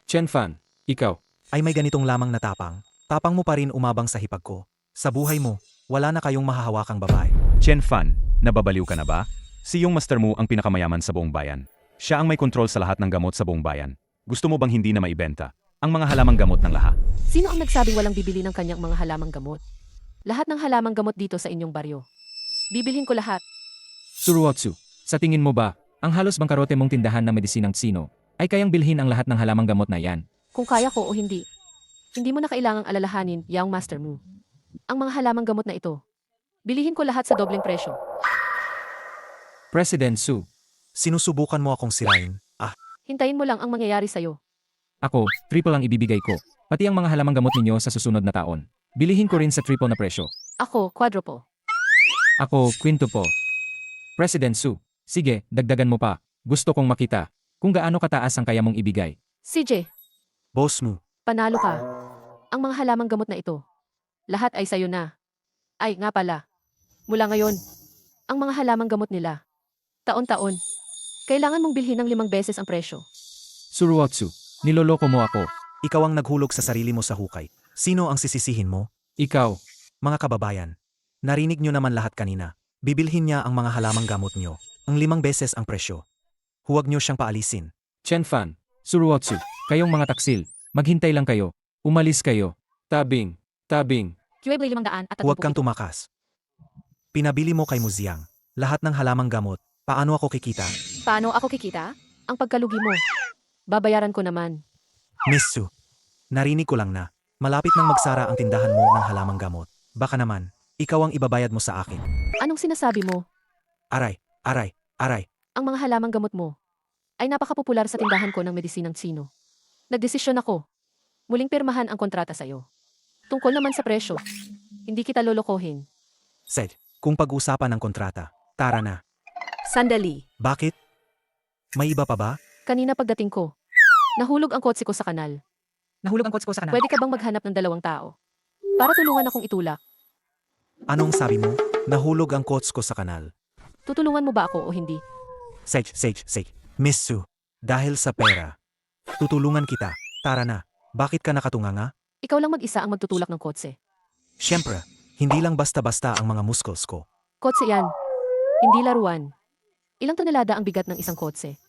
Chen Fan, ikaw. Ay may ganitong lamang na tapang. Tapang mo pa rin umabang sa hipag ko. Sa buhay mo, wala na kayong mahahawakang babae. Chen Fan, nababaliw ka na ba? Si yung master mo ang pinakamayaman sa buong bayan. Siya ang may kontrol sa lahat ng gamot sa buong bayan. Gusto mo bang hindi na maibenta ang mga halamang gamot ng lahat? Sino ang nagsabing walang bibili ng kanyang mga halamang gamot? Lahat ng halamang gamot dito sa inyong baryo. Bibilhin ko lahat. Suruotsu, sa tingin mo ba, ang halos bangkarote mong tindahan ng medisinang Tsino ay kayang bilhin ang lahat ng halamang gamot na yan? Kung kaya ko o hindi. Hindi mo na kailangang alalahanin, Yang Master Mu. Ang mga halamang gamot na ito. Bilihin ko lahat sa dobleng presyo. President Su, Sinusubukan mo akong sirain. Hintayin mo lang ang mangyayari sa'yo. ako, triple ang ibibigay ko. Pati ang mga halamang gamot ninyo sa susunod na taon. Bilihin ko rin sa triple na presyo. Ako, quadruple. Ako, quintuple. President Su, sige, dagdagan mo pa. Gusto kong makita kung gaano kataas ang kaya mong ibigay. CJ, Boss mo. panalo ka. Ang mga halamang gamot na ito. Lahat ay sa'yo na. Ay, nga pala. Mula ngayon, ang mga halamang gamot nila. Taon-taon. Kailangan mong bilhin ng 5 beses ang presyo. Suruotsu, niloloko mo ako. Ikaw ang naghulog sa sarili mo sa hukay. Sino ang sisisihin mo? Ikaw, Mga kababayan. Narinig nyo naman lahat kanina. Bibilhin niya ang mga halamang gamot nyo. Ang 5 beses ang presyo. Huwag nyo siyang paalisin. Chen Fan, Suruotsu, kayong mga taksil, maghintay lang kayo. Umalis kayo. Tabing, tabing. QA 500 at Huwag kang tumakas. Pinabili mo kay Muziang. Lahat ng halamang gamot. Paano ako kikita? Paano ako kikita? Ang pagkalugi mo. Babayaran ko naman. Miss Su. Narinig ko lang na. Malapit nang magsara ang tindahan mo ng halamang gamot. Baka naman, ikaw ang ibabayad mo sa akin. Anong sinasabi mo? Aray, aray, aray. Ang mga halamang gamot mo ay napakapopular sa tindahan ko ng medisinang Tsino. Nagdesisyon ako. Muling pirmahan ang kontrata sa'yo. Tungkol naman sa presyo, hindi kita lolokohin. Said, kung pag-usapan ng kontrata, tara na. Sandali. Bakit? May iba pa ba? Kanina pagdating ko, nahulog ang kotse ko sa kanal. Nahulog ang kotse ko sa kanal. Pwede ka bang maghanap ng 2 tao? Para tulungan akong itulak. Anong sabi mo? Nahulog ang kots ko sa kanal. Tutulungan mo ba ako o hindi? Sage. Miss Su, dahil sa pera. Tutulungan kita. Tara na. Bakit ka nakatunganga? Ikaw lang mag-isa ang magtutulak ng kotse. Siyempre, hindi lang basta-basta ang mga muscles ko. Kotse yan. Hindi laruan. Ilang tonelada ang bigat ng isang kotse?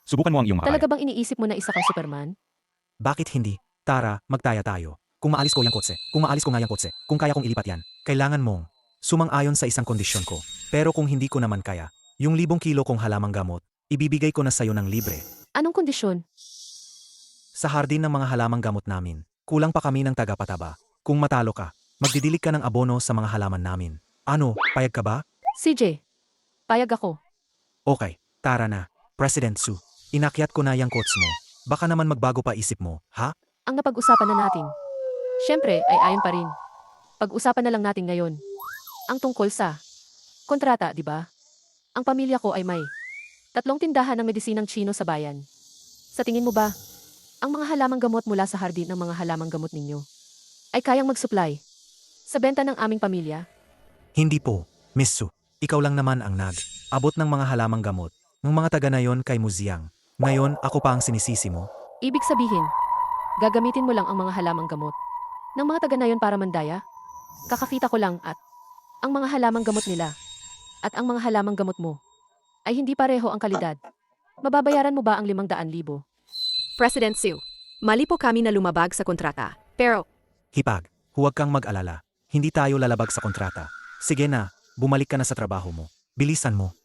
Subukan mo ang iyong makaya. Talaga bang iniisip mo na isa kang Superman? Bakit hindi? Tara, magtaya tayo. Kung maalis ko yang kotse, kung maalis ko nga yang kotse, kung kaya kong ilipat yan, kailangan mong sumang-ayon sa isang kondisyon ko. Pero kung hindi ko naman kaya, yung 5 kilo kong halamang gamot, ibibigay ko na sa'yo ng libre. Anong kondisyon? Sa hardin ng mga halamang gamot namin, kulang pa kami ng tagapataba. Kung matalo ka, magdidilig ka ng abono sa mga halaman namin. Ano, payag ka ba? CJ, payag ako. Okay, tara na. President Su, inakyat ko na yung quotes mo. Baka naman magbago pa isip mo, ha? Ang napag-usapan na natin. Siyempre ay ayon pa rin. Pag-usapan na lang natin ngayon. Ang tungkol sa kontrata, di ba? Ang pamilya ko ay may 3 tindahan ng medisinang Tsino sa bayan. Sa tingin mo ba, ang mga halamang gamot mula sa hardin ng mga halamang gamot ninyo ay kayang mag-supply sa benta ng aming pamilya? Hindi po, Miss Su. Ikaw lang naman ang nag-abot ng mga halamang gamot Ng mga taga na yon kay Muziang. Ngayon, ako pa ang sinisisi mo? Ibig sabihin, gagamitin mo lang ang mga halamang gamot ng mga taga na yon para mandaya? Kakakita ko lang at ang mga halamang gamot nila at ang mga halamang gamot mo ay hindi pareho ang kalidad. Mababayaran mo ba ang 500,000? President Su, mali po kami na lumabag sa kontrata. Pero, Hipag, huwag kang mag-alala. Hindi tayo lalabag sa kontrata. Sige na, bumalik ka na sa trabaho mo. Bilisan mo.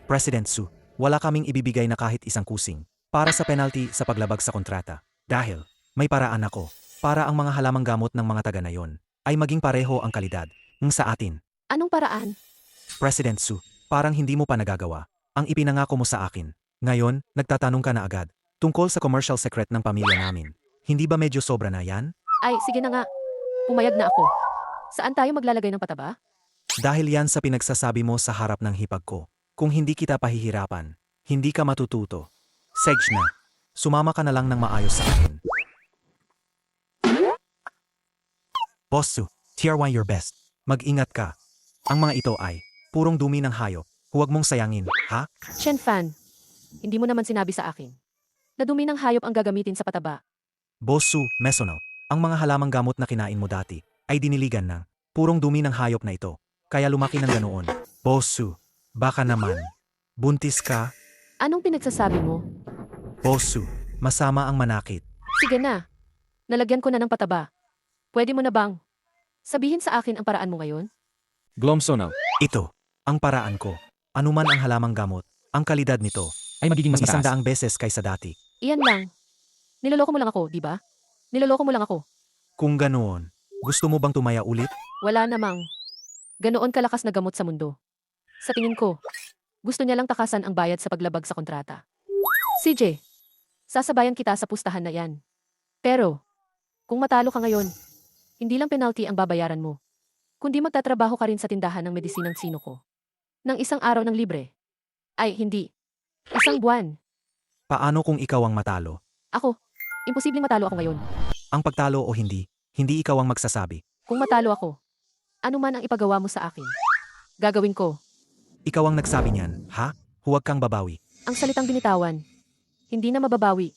President Su, wala kaming ibibigay na kahit isang kusing para sa penalty sa paglabag sa kontrata. Dahil, may paraan ako para ang mga halamang gamot ng mga taga na yon ay maging pareho ang kalidad ng sa atin. Anong paraan? President Su, parang hindi mo pa nagagawa ang ipinangako mo sa akin. Ngayon, nagtatanong ka na agad tungkol sa commercial secret ng pamilya namin. Hindi ba medyo sobra na yan? Ay, sige na nga. Pumayag na ako. Saan tayo maglalagay ng pataba? Dahil yan sa pinagsasabi mo sa harap ng hipag ko. Kung hindi kita pahihirapan, hindi ka matututo. Sedge na. Sumama ka na lang ng maayos sa akin. Boss Su, Tier 1 your best. Mag-ingat ka. Ang mga ito ay purong dumi ng hayop. Huwag mong sayangin, ha? Shen Fan, hindi mo naman sinabi sa akin na dumi ng hayop ang gagamitin sa pataba. Boss Su, Mesonal, ang mga halamang gamot na kinain mo dati ay diniligan ng purong dumi ng hayop na ito. Kaya lumaki ng ganoon. Boss Su, baka naman. Buntis ka? Anong pinagsasabi mo? Boss Su, masama ang manakit. Sige na. Nalagyan ko na ng pataba. Pwede mo na bang sabihin sa akin ang paraan mo ngayon? Glomsonal, Ito, ang paraan ko. Anuman ang halamang gamot, ang kalidad nito ay magiging mas mas mataas. 100 beses kaysa dati. Iyan lang. Niloloko mo lang ako, di ba? Niloloko mo lang ako. Kung ganoon, gusto mo bang tumaya ulit? Wala namang ganoon kalakas na gamot sa mundo. Sa tingin ko, gusto niya lang takasan ang bayad sa paglabag sa kontrata. CJ, sasabayan kita sa pustahan na yan. Pero, kung matalo ka ngayon, hindi lang penalty ang babayaran mo, kundi magtatrabaho ka rin sa tindahan ng medisinang sino ko. Nang isang araw ng libre. Ay, hindi. Isang buwan. Paano kung ikaw ang matalo? Ako, imposibleng matalo ako ngayon. Ang pagtalo o hindi, hindi ikaw ang magsasabi. Kung matalo ako, ano man ang ipagawa mo sa akin, gagawin ko. Ikaw ang nagsabi niyan, ha? Huwag kang babawi. Ang salitang binitawan, hindi na mababawi.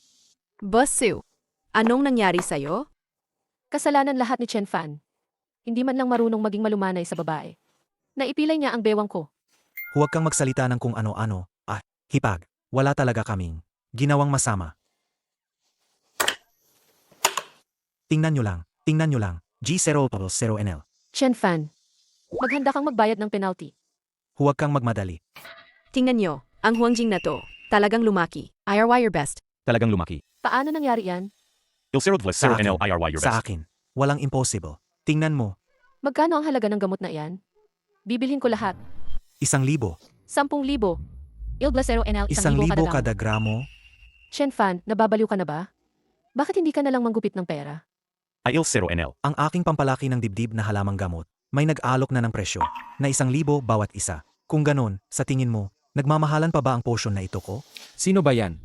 Boss Su, anong nangyari sa'yo? Kasalanan lahat ni Chen Fan. Hindi man lang marunong maging malumanay sa babae. Naipilay niya ang bewang ko. Huwag kang magsalita ng kung ano-ano. Hipag, wala talaga kaming ginawang masama. Tingnan nyo lang. G000NL. Chen Fan, maghanda kang magbayad ng penalty. Huwag kang magmadali. Tingnan nyo, ang Huangjing na to, talagang lumaki. IRY your best. Talagang lumaki. Paano nangyari yan? Sa akin, sa akin, walang impossible. Tingnan mo, Magkano ang halaga ng gamot na iyan? Bibilhin ko lahat. 1,000, 10,000. Ilblasero NL 1,000 1,000 kada gramo. Chen Fan, nababaliw ka na ba? Bakit hindi ka na lang manggupit ng pera? Ang aking pampalaki ng dibdib na halamang gamot, may nag-alok na ng presyo, na 1,000 bawat isa. Kung ganon, sa tingin mo, nagmamahalan pa ba ang potion na ito ko? Sino ba yan?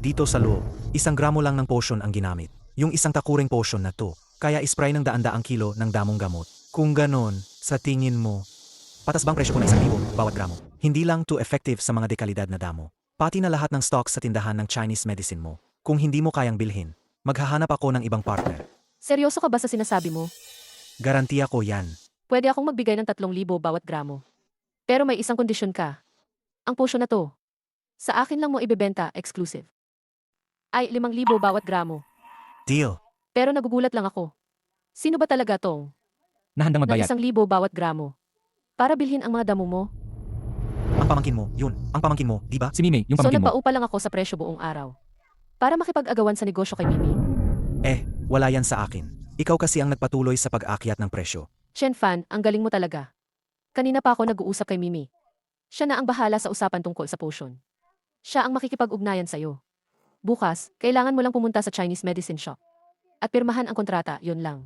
Dito sa loob, 1 gramo lang ng potion ang ginamit. Yung isang takuring potion na to, kaya ispray ng daan-daang kilo ng damong gamot. Kung ganon, sa tingin mo, patas bang presyo ko na 1,000 bawat gramo? Hindi lang too effective sa mga dekalidad na damo. Pati na lahat ng stock sa tindahan ng Chinese medicine mo. Kung hindi mo kayang bilhin, maghahanap ako ng ibang partner. Seryoso ka ba sa sinasabi mo? Garantiya ko yan. Pwede akong magbigay ng 3,000 bawat gramo. Pero may isang kondisyon ka. Ang potion na to, sa akin lang mo ibebenta exclusive. Ay 5,000 bawat gramo. Deal. Pero nagugulat lang ako. Sino ba talaga tong Nahandang ng magbayad. 1,000 bawat gramo? Para bilhin ang mga damo mo? Ang pamangkin mo, yun. Ang pamangkin mo, di ba? Si Mimi, yung So pamangkin mo. nagpaupa lang ako sa presyo buong araw. Para makipag-agawan sa negosyo kay Mimi. Wala yan sa akin. Ikaw kasi ang nagpatuloy sa pag-aakyat ng presyo. Chen Fan, ang galing mo talaga. Kanina pa ako nag-uusap kay Mimi. Siya na ang bahala sa usapan tungkol sa potion. Siya ang makikipag-ugnayan sa'yo. Bukas, kailangan mo lang pumunta sa Chinese medicine shop. At pirmahan ang kontrata, yun lang.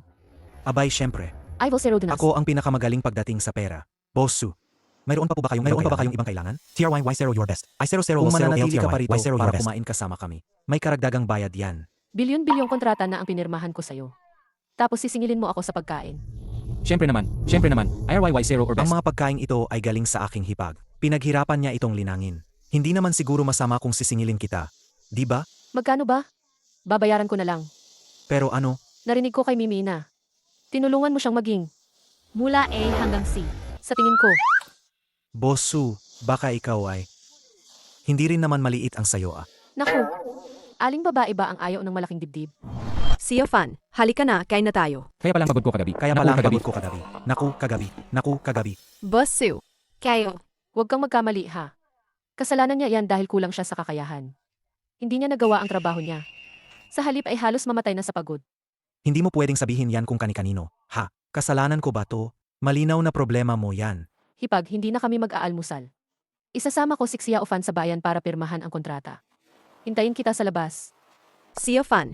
Abay, syempre. I will zero dunas. Ako ang pinakamagaling pagdating sa pera. Boss Su. Mayroon pa ba kayong ibang kailangan? Tier 1, Y0 your best. I0 Kung mananatili ka pa rito Y0 para your best. kumain kasama kami, may karagdagang bayad yan. Bilyon-bilyong kontrata na ang pinirmahan ko sa'yo. Tapos sisingilin mo ako sa pagkain. Siyempre naman. IRYY0 or best. Ang mga pagkain ito ay galing sa aking hipag. Pinaghirapan niya itong linangin. Hindi naman siguro masama kung sisingilin kita. Di ba? Magkano ba? Babayaran ko na lang. Pero ano, Narinig ko kay Mimi na. Tinulungan mo siyang maging. Mula A hanggang C. Sa tingin ko, Boss Su, baka ikaw ay... Hindi rin naman maliit ang sayo ah. naku, aling babae ba ang ayaw ng malaking dibdib? Siofan, halika na, kain na tayo. Kaya palang pagod ko kagabi. Kaya Naku, pala ang kagabi. pagod ko kagabi. Naku, kagabi. Boss Sue, kayo. Huwag kang magkamali ha. Kasalanan niya yan dahil kulang siya sa kakayahan. Hindi niya nagawa ang trabaho niya. Sa halip ay halos mamatay na sa pagod. Hindi mo pwedeng sabihin yan kung kani-kanino. Ha, kasalanan ko ba to? Malinaw na problema mo yan. Hipag, hindi na kami mag-aalmusal. Isasama ko si Xia Ofan sa bayan para pirmahan ang kontrata. Hintayin kita sa labas. Siofan.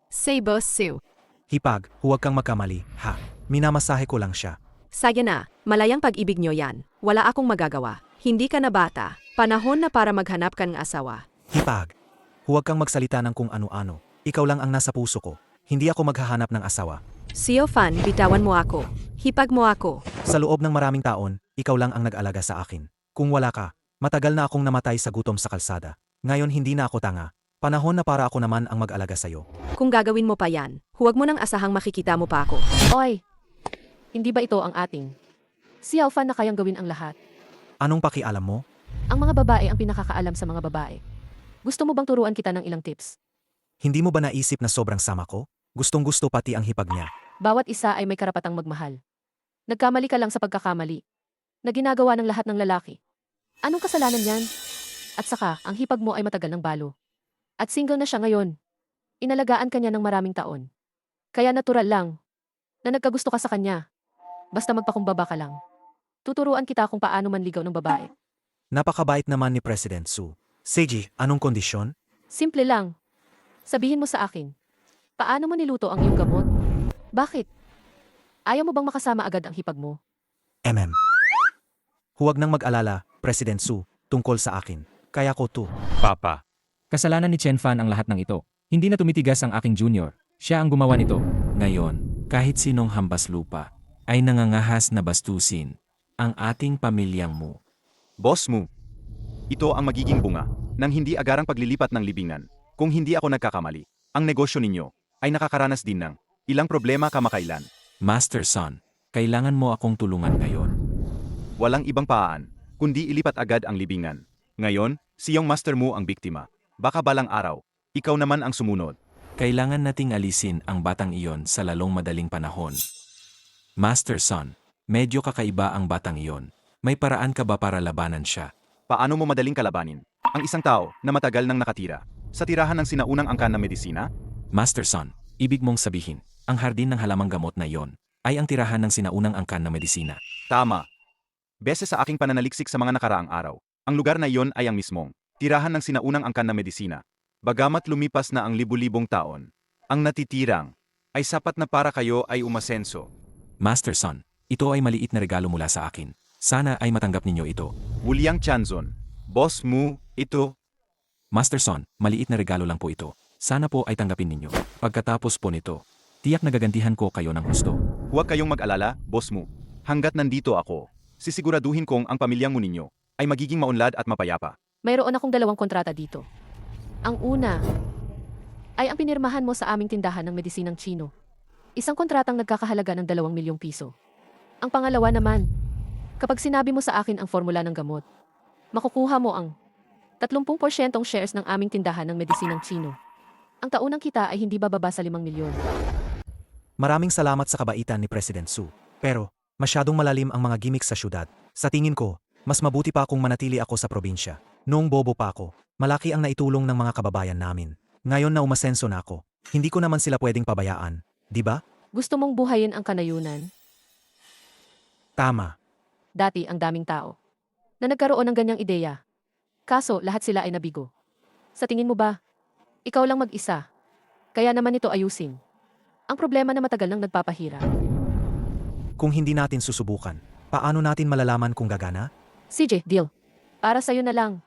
Say Boss Sue. Hipag, huwag kang magkamali. Ha, minamasahe ko lang siya. Saya na, malayang pag-ibig nyo yan. Wala akong magagawa. Hindi ka na bata. Panahon na para maghanap ka ng asawa. Hipag, huwag kang magsalita ng kung ano-ano. Ikaw lang ang nasa puso ko. Hindi ako maghahanap ng asawa. Siofan, bitawan mo ako. Hipag mo ako. Sa loob ng maraming taon, ikaw lang ang nag-alaga sa akin. Kung wala ka, matagal na akong namatay sa gutom sa kalsada. Ngayon hindi na ako tanga. Panahon na para ako naman ang mag-alaga sa'yo. Kung gagawin mo pa yan, huwag mo nang asahang makikita mo pa ako. Oy! Hindi ba ito ang ating? Si Ofan na kayang gawin ang lahat. Anong pakialam mo? Ang mga babae ang pinakakaalam sa mga babae. Gusto mo bang turuan kita ng ilang tips? Hindi mo ba naisip na sobrang sama ko? Gustong-gusto pati ang hipag niya. Bawat isa ay may karapatang magmahal. Nagkamali ka lang sa pagkakamali. Na ginagawa ng lahat ng lalaki. Anong kasalanan yan? At saka, ang hipag mo ay matagal ng balo. At single na siya ngayon. Inalagaan ka niya ng maraming taon. Kaya natural lang na nagkagusto ka sa kanya. Basta magpakumbaba ka lang. Tuturuan kita kung paano manligaw ng babae. Napakabait naman ni President Su. Seiji, anong kondisyon? Simple lang. Sabihin mo sa akin, paano mo niluto ang iyong gamot? Bakit? Ayaw mo bang makasama agad ang hipag mo? Huwag nang mag-alala, President Su, tungkol sa akin. Kaya ko to. Papa. Kasalanan ni Chen Fan ang lahat ng ito. Hindi na tumitigas ang aking junior. Siya ang gumawa nito. Ngayon, kahit sinong hambas lupa, ay nangangahas na bastusin ang ating pamilyang mo. Boss Mu. Ito ang magiging bunga ng hindi agarang paglilipat ng libingan. Kung hindi ako nagkakamali, ang negosyo ninyo ay nakakaranas din ng ilang problema kamakailan. Master Son, kailangan mo akong tulungan ngayon. Walang ibang paan, kundi ilipat agad ang libingan. Ngayon, siyang master mo ang biktima. Baka balang araw, ikaw naman ang sumunod. Kailangan nating alisin ang batang iyon sa lalong madaling panahon. Master Son, medyo kakaiba ang batang iyon. May paraan ka ba para labanan siya? Paano mo madaling kalabanin ang isang tao na matagal nang nakatira sa tirahan ng sinaunang angkan na medisina? Master Son, ibig mong sabihin, ang hardin ng halamang gamot na iyon ay ang tirahan ng sinaunang angkan na medisina. Tama. Base sa aking pananaliksik sa mga nakaraang araw, ang lugar na iyon ay ang mismong tirahan ng sinaunang angkan na medisina. Bagamat lumipas na ang libu-libong taon, ang natitirang ay sapat na para kayo ay umasenso. Master Son, ito ay maliit na regalo mula sa akin. Sana ay matanggap ninyo ito. Wuliang Chanzon, Boss Mu, ito. Master Son, maliit na regalo lang po ito. Sana po ay tanggapin ninyo. Pagkatapos po nito, tiyak na gagantihan ko kayo ng husto. Huwag kayong mag-alala, Boss Mu. Hanggat nandito ako, sisiguraduhin kong ang pamilyang mo ninyo ay magiging maunlad at mapayapa. Mayroon akong 2 kontrata dito. Ang una ay ang pinirmahan mo sa aming tindahan ng medisinang Chino. Isang kontratang nagkakahalaga ng 2 milyong piso. Ang pangalawa naman, kapag sinabi mo sa akin ang formula ng gamot, makukuha mo ang 30% shares ng aming tindahan ng medisinang Chino. Ang taunang kita ay hindi bababa sa 5 milyon. Maraming salamat sa kabaitan ni President Su. Pero, masyadong malalim ang mga gimmick sa syudad. Sa tingin ko, mas mabuti pa kung manatili ako sa probinsya. Noong bobo pa ako, malaki ang naitulong ng mga kababayan namin. Ngayon na umasenso na ako, hindi ko naman sila pwedeng pabayaan. Di ba? Gusto mong buhayin ang kanayunan? Tama. Dati ang daming tao na nagkaroon ng ganyang ideya. Kaso lahat sila ay nabigo. Sa tingin mo ba, ikaw lang mag-isa? Kaya naman ito ayusin. Ang problema na matagal nang nagpapahirap. Kung hindi natin susubukan, paano natin malalaman kung gagana? CJ, deal. Para sa'yo na lang.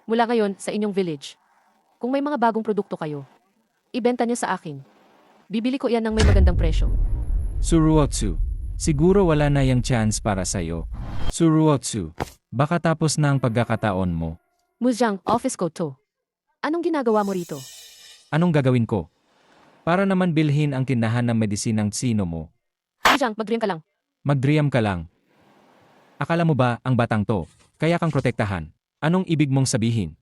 Mula ngayon sa inyong village. Kung may mga bagong produkto kayo, ibenta niyo sa akin. Bibili ko yan ng may magandang presyo. Suruotsu, siguro wala na yung chance para sa'yo. Suruotsu, baka tapos na ang pagkakataon mo. Muzhang, office ko to. Anong ginagawa mo rito? Anong gagawin ko? Para naman bilhin ang tindahan ng medisinang sino mo. Muzhang, mag-dream ka lang. Mag-dream ka lang. Akala mo ba ang batang to, kaya kang protektahan? Anong ibig mong sabihin?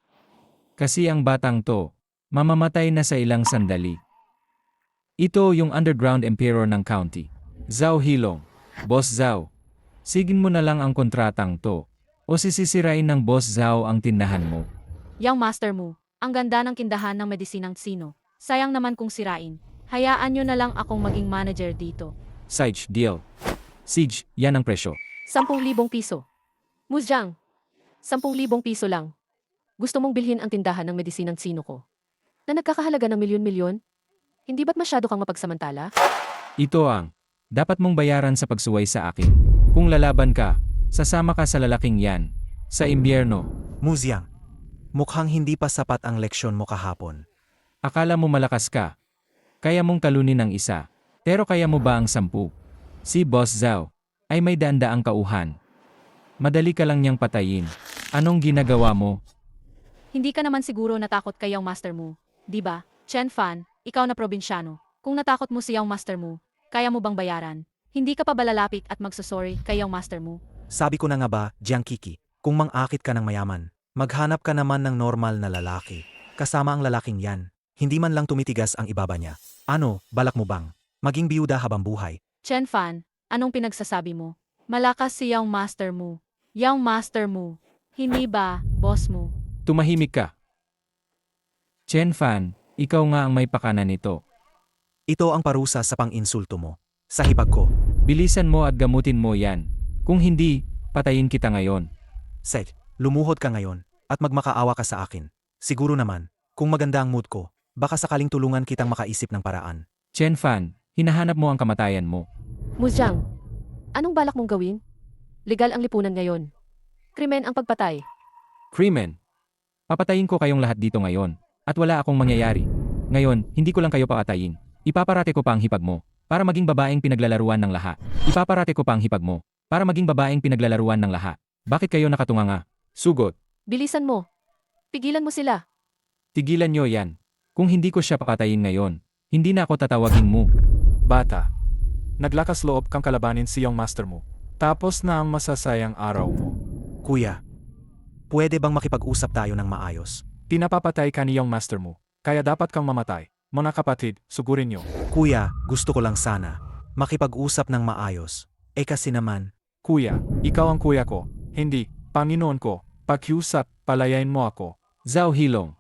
Kasi ang batang to, mamamatay na sa ilang sandali. Ito yung underground emperor ng county. Zhao Hilong. Boss Zhao. Sigin mo na lang ang kontratang to. O sisisirain ng Boss Zhao ang tindahan mo. Yang master mo, ang ganda ng tindahan ng medisinang sino. Sayang naman kung sirain. Hayaan nyo na lang akong maging manager dito. Siege, deal. Siege, yan ang presyo. 10,000 piso. Muzhang, 10,000 piso lang. Gusto mong bilhin ang tindahan ng medisinang sino ko? Na nagkakahalaga ng milyon-milyon? Hindi ba't masyado kang mapagsamantala? Ito ang dapat mong bayaran sa pagsuway sa akin. Kung lalaban ka, sasama ka sa lalaking yan. Sa imbierno. Muzyang, mukhang hindi pa sapat ang leksyon mo kahapon. Akala mo malakas ka. Kaya mong talunin ang isa. Pero kaya mo ba ang 10? Si Boss Zhao ay may daang kauhan. Madali ka lang niyang patayin. Anong ginagawa mo? Hindi ka naman siguro natakot kay Yang master mo, di ba? Chen Fan, ikaw na probinsyano. Kung natakot mo si Yang master mo, kaya mo bang bayaran? Hindi ka pa ba lalapit at magsasorry kay Yang master mo? Sabi ko na nga ba, Jiang Kiki, kung mang-akit ka ng mayaman, maghanap ka naman ng normal na lalaki. Kasama ang lalaking yan. Hindi man lang tumitigas ang ibaba niya. Ano, balak mo bang maging biyuda habang buhay? Chen Fan, anong pinagsasabi mo? Malakas si Yang master mo. Yang master mo. Hindi ba, boss mo? Tumahimik ka. Chen Fan, ikaw nga ang may pakana nito. Ito ang parusa sa pang-insulto mo. Sa hipag ko. Bilisan mo at gamutin mo yan. Kung hindi, patayin kita ngayon. Seth, lumuhod ka ngayon at magmakaawa ka sa akin. Siguro naman, kung maganda ang mood ko, baka sakaling tulungan kitang makaisip ng paraan. Chen Fan, hinahanap mo ang kamatayan mo. Muzhang, anong balak mong gawin? Legal ang lipunan ngayon. Krimen ang pagpatay. Krimen. Papatayin ko kayong lahat dito ngayon. At wala akong mangyayari. Ngayon, hindi ko lang kayo papatayin. Ipaparate ko pa ang hipag mo. Para maging babaeng pinaglalaruan ng lahat. Ipaparate ko pa ang hipag mo. Para maging babaeng pinaglalaruan ng lahat. Bakit kayo nakatunganga? Sugot. Bilisan mo. Pigilan mo sila. Tigilan nyo yan. Kung hindi ko siya papatayin ngayon, hindi na ako tatawagin mo. Bata, naglakas loob kang kalabanin si Yang master mo. Tapos na ang masasayang araw mo. Kuya, pwede bang makipag-usap tayo ng maayos? Pinapapatay ka ni Yang master mo. Kaya dapat kang mamatay. Mga kapatid, sugurin nyo. Kuya, gusto ko lang sana makipag-usap ng maayos. Kasi naman, Kuya, ikaw ang kuya ko. Hindi, Panginoon ko. Pakiusap, palayain mo ako. Zhao Hilong.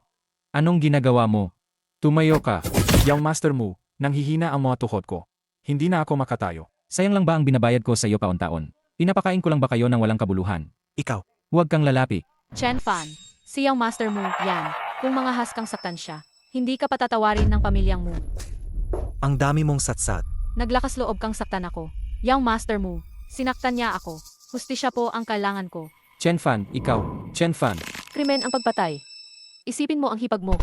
Anong ginagawa mo? Tumayo ka. Yang master mo, nanghihina ang mga tuhod ko. Hindi na ako makatayo. Sayang lang ba ang binabayad ko sa iyo paon-taon? Pinapakain ko lang ba kayo ng walang kabuluhan? ikaw, Huwag kang lalapi. Chen Fan, si Yang master mo, yan. Kung mga haskang saktan siya, hindi ka patatawarin ng pamilyang mo. ang dami mong satsat. Naglakas loob kang saktan ako. Yang master mo, sinaktan niya ako. Hustisya po ang kailangan ko. Chen Fan, ikaw. Chen Fan. Krimen ang pagpatay. Isipin mo ang hipag mo.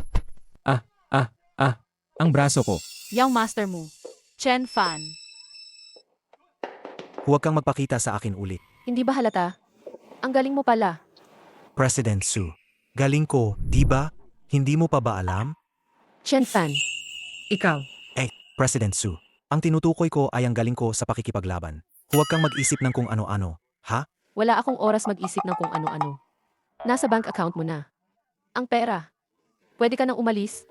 Ang braso ko. Yang master mo, Chen Fan. Huwag kang magpakita sa akin ulit. Hindi ba halata? Ang galing mo pala. President Su. Galing ko, di ba? Hindi mo pa ba alam? Chen Fan. Ikaw, President Su. Ang tinutukoy ko ay ang galing ko sa pakikipaglaban. Huwag kang mag-isip ng kung ano-ano. Ha? Wala akong oras mag-isip ng kung ano-ano. Nasa bank account mo na. Ang pera. Pwede ka nang umalis?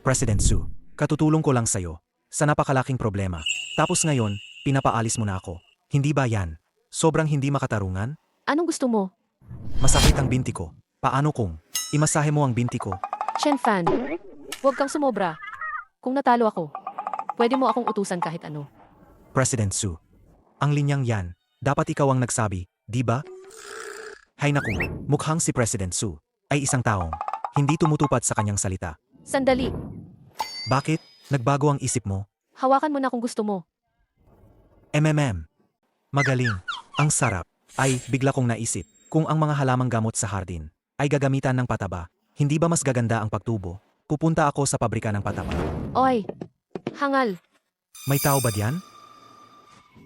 President Su. Katutulong ko lang sa'yo. Sa napakalaking problema. Tapos ngayon, pinapaalis mo na ako. Hindi ba yan? Sobrang hindi makatarungan? Anong gusto mo? Masakit ang binti ko. Paano kung imasahe mo ang binti ko? Chen Fan, huwag kang sumobra. Kung natalo ako, pwede mo akong utusan kahit ano. President Su. Ang linyang yan, dapat ikaw ang nagsabi, di ba? Hay naku, mukhang si President Su ay isang taong hindi tumutupad sa kanyang salita. Sandali, Bakit? Nagbago ang isip mo? hawakan mo na kung gusto mo. Magaling. Ang sarap. Ay, bigla kong naisip, kung ang mga halamang gamot sa hardin ay gagamitan ng pataba, hindi ba mas gaganda ang pagtubo? Pupunta ako sa pabrika ng pataba. Oy, hangal. May tao ba diyan?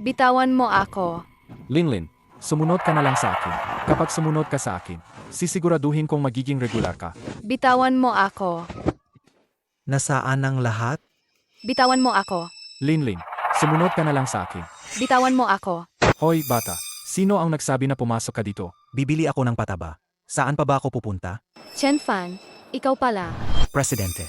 Bitawan mo ako. Linlin, sumunod ka na lang sa akin. Kapag sumunod ka sa akin, sisiguraduhin kong magiging regular ka. Bitawan mo ako. Nasaan ang lahat? Bitawan mo ako. Linlin, sumunod ka na lang sa akin. Bitawan mo ako. Hoy bata, sino ang nagsabi na pumasok ka dito? Bibili ako ng pataba. Saan pa ba ako pupunta? Chen Fan, ikaw pala. Presidente.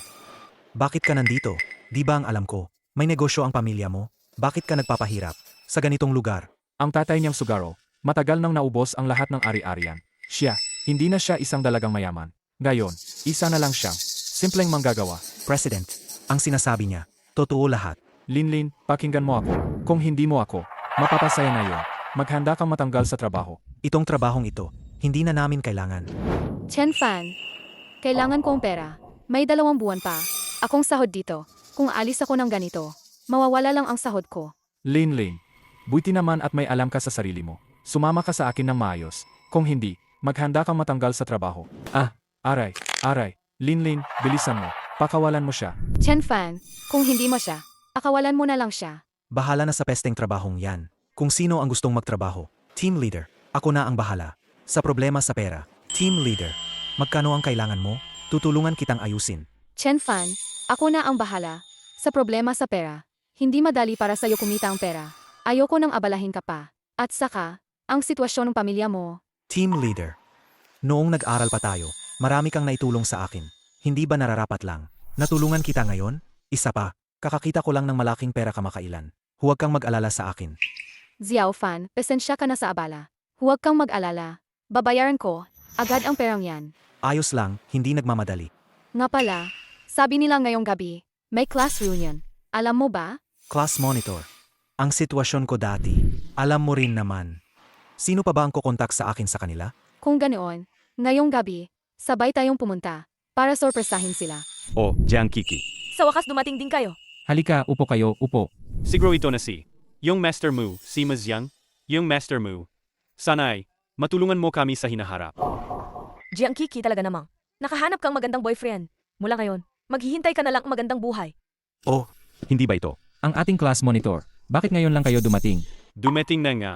Bakit ka nandito? Di ba ang alam ko? May negosyo ang pamilya mo? Bakit ka nagpapahirap? Sa ganitong lugar? Ang tatay niyang Sugaro, matagal nang naubos ang lahat ng ari-arian. Siya, hindi na siya isang dalagang mayaman. Ngayon, isa na lang siyang simpleng manggagawa. President, ang sinasabi niya, totoo lahat. Linlin, pakinggan mo ako. Kung hindi mo ako, mapapasaya na yon. Maghanda kang matanggal sa trabaho. Itong trabahong ito, hindi na namin kailangan. Chen Fan, kailangan kong pera. May 2 buwan pa. Akong sahod dito. Kung alis ako ng ganito, mawawala lang ang sahod ko. Linlin, buti naman at may alam ka sa sarili mo. Sumama ka sa akin ng maayos. Kung hindi, maghanda kang matanggal sa trabaho. Aray. Linlin, bilisan mo. Pakawalan mo siya. Chen Fan, kung hindi mo siya, akawalan mo na lang siya. Bahala na sa pesteng trabahong yan. Kung sino ang gustong magtrabaho. Team leader, ako na ang bahala. Sa problema sa pera. Team leader, magkano ang kailangan mo? Tutulungan kitang ayusin. Chen Fan, ako na ang bahala. Sa problema sa pera, hindi madali para sa'yo kumita ang pera. Ayoko nang abalahin ka pa. At saka, ang sitwasyon ng pamilya mo. Team leader, noong nag-aral pa tayo, marami kang naitulong sa akin. Hindi ba nararapat lang? Natulungan kita ngayon? Isa pa, kakakita ko lang ng malaking pera kamakailan. Huwag kang mag-alala sa akin. Xiao Fan, pasensya ka na sa abala. Huwag kang mag-alala. Babayaran ko, agad ang perang yan. Ayos lang, hindi nagmamadali. Nga pala, sabi nila ngayong gabi, may class reunion. Alam mo ba? Class monitor. Ang sitwasyon ko dati, alam mo rin naman. Sino pa ba ang kukontak sa akin sa kanila? Kung ganoon, ngayong gabi, sabay tayong pumunta para sorpresahin sila. Oh, Jiang Kiki. Sa wakas dumating din kayo. Halika, upo kayo, upo. Siguro ito na si yung Master Mu, si Mazyang, yung Master Mu. Sana'y, matulungan mo kami sa hinaharap. Jiang Kiki talaga namang. Nakahanap kang magandang boyfriend. Mula ngayon, maghihintay ka na lang ang magandang buhay. Oh, hindi ba ito? Ang ating class monitor, bakit ngayon lang kayo dumating? Dumating na nga.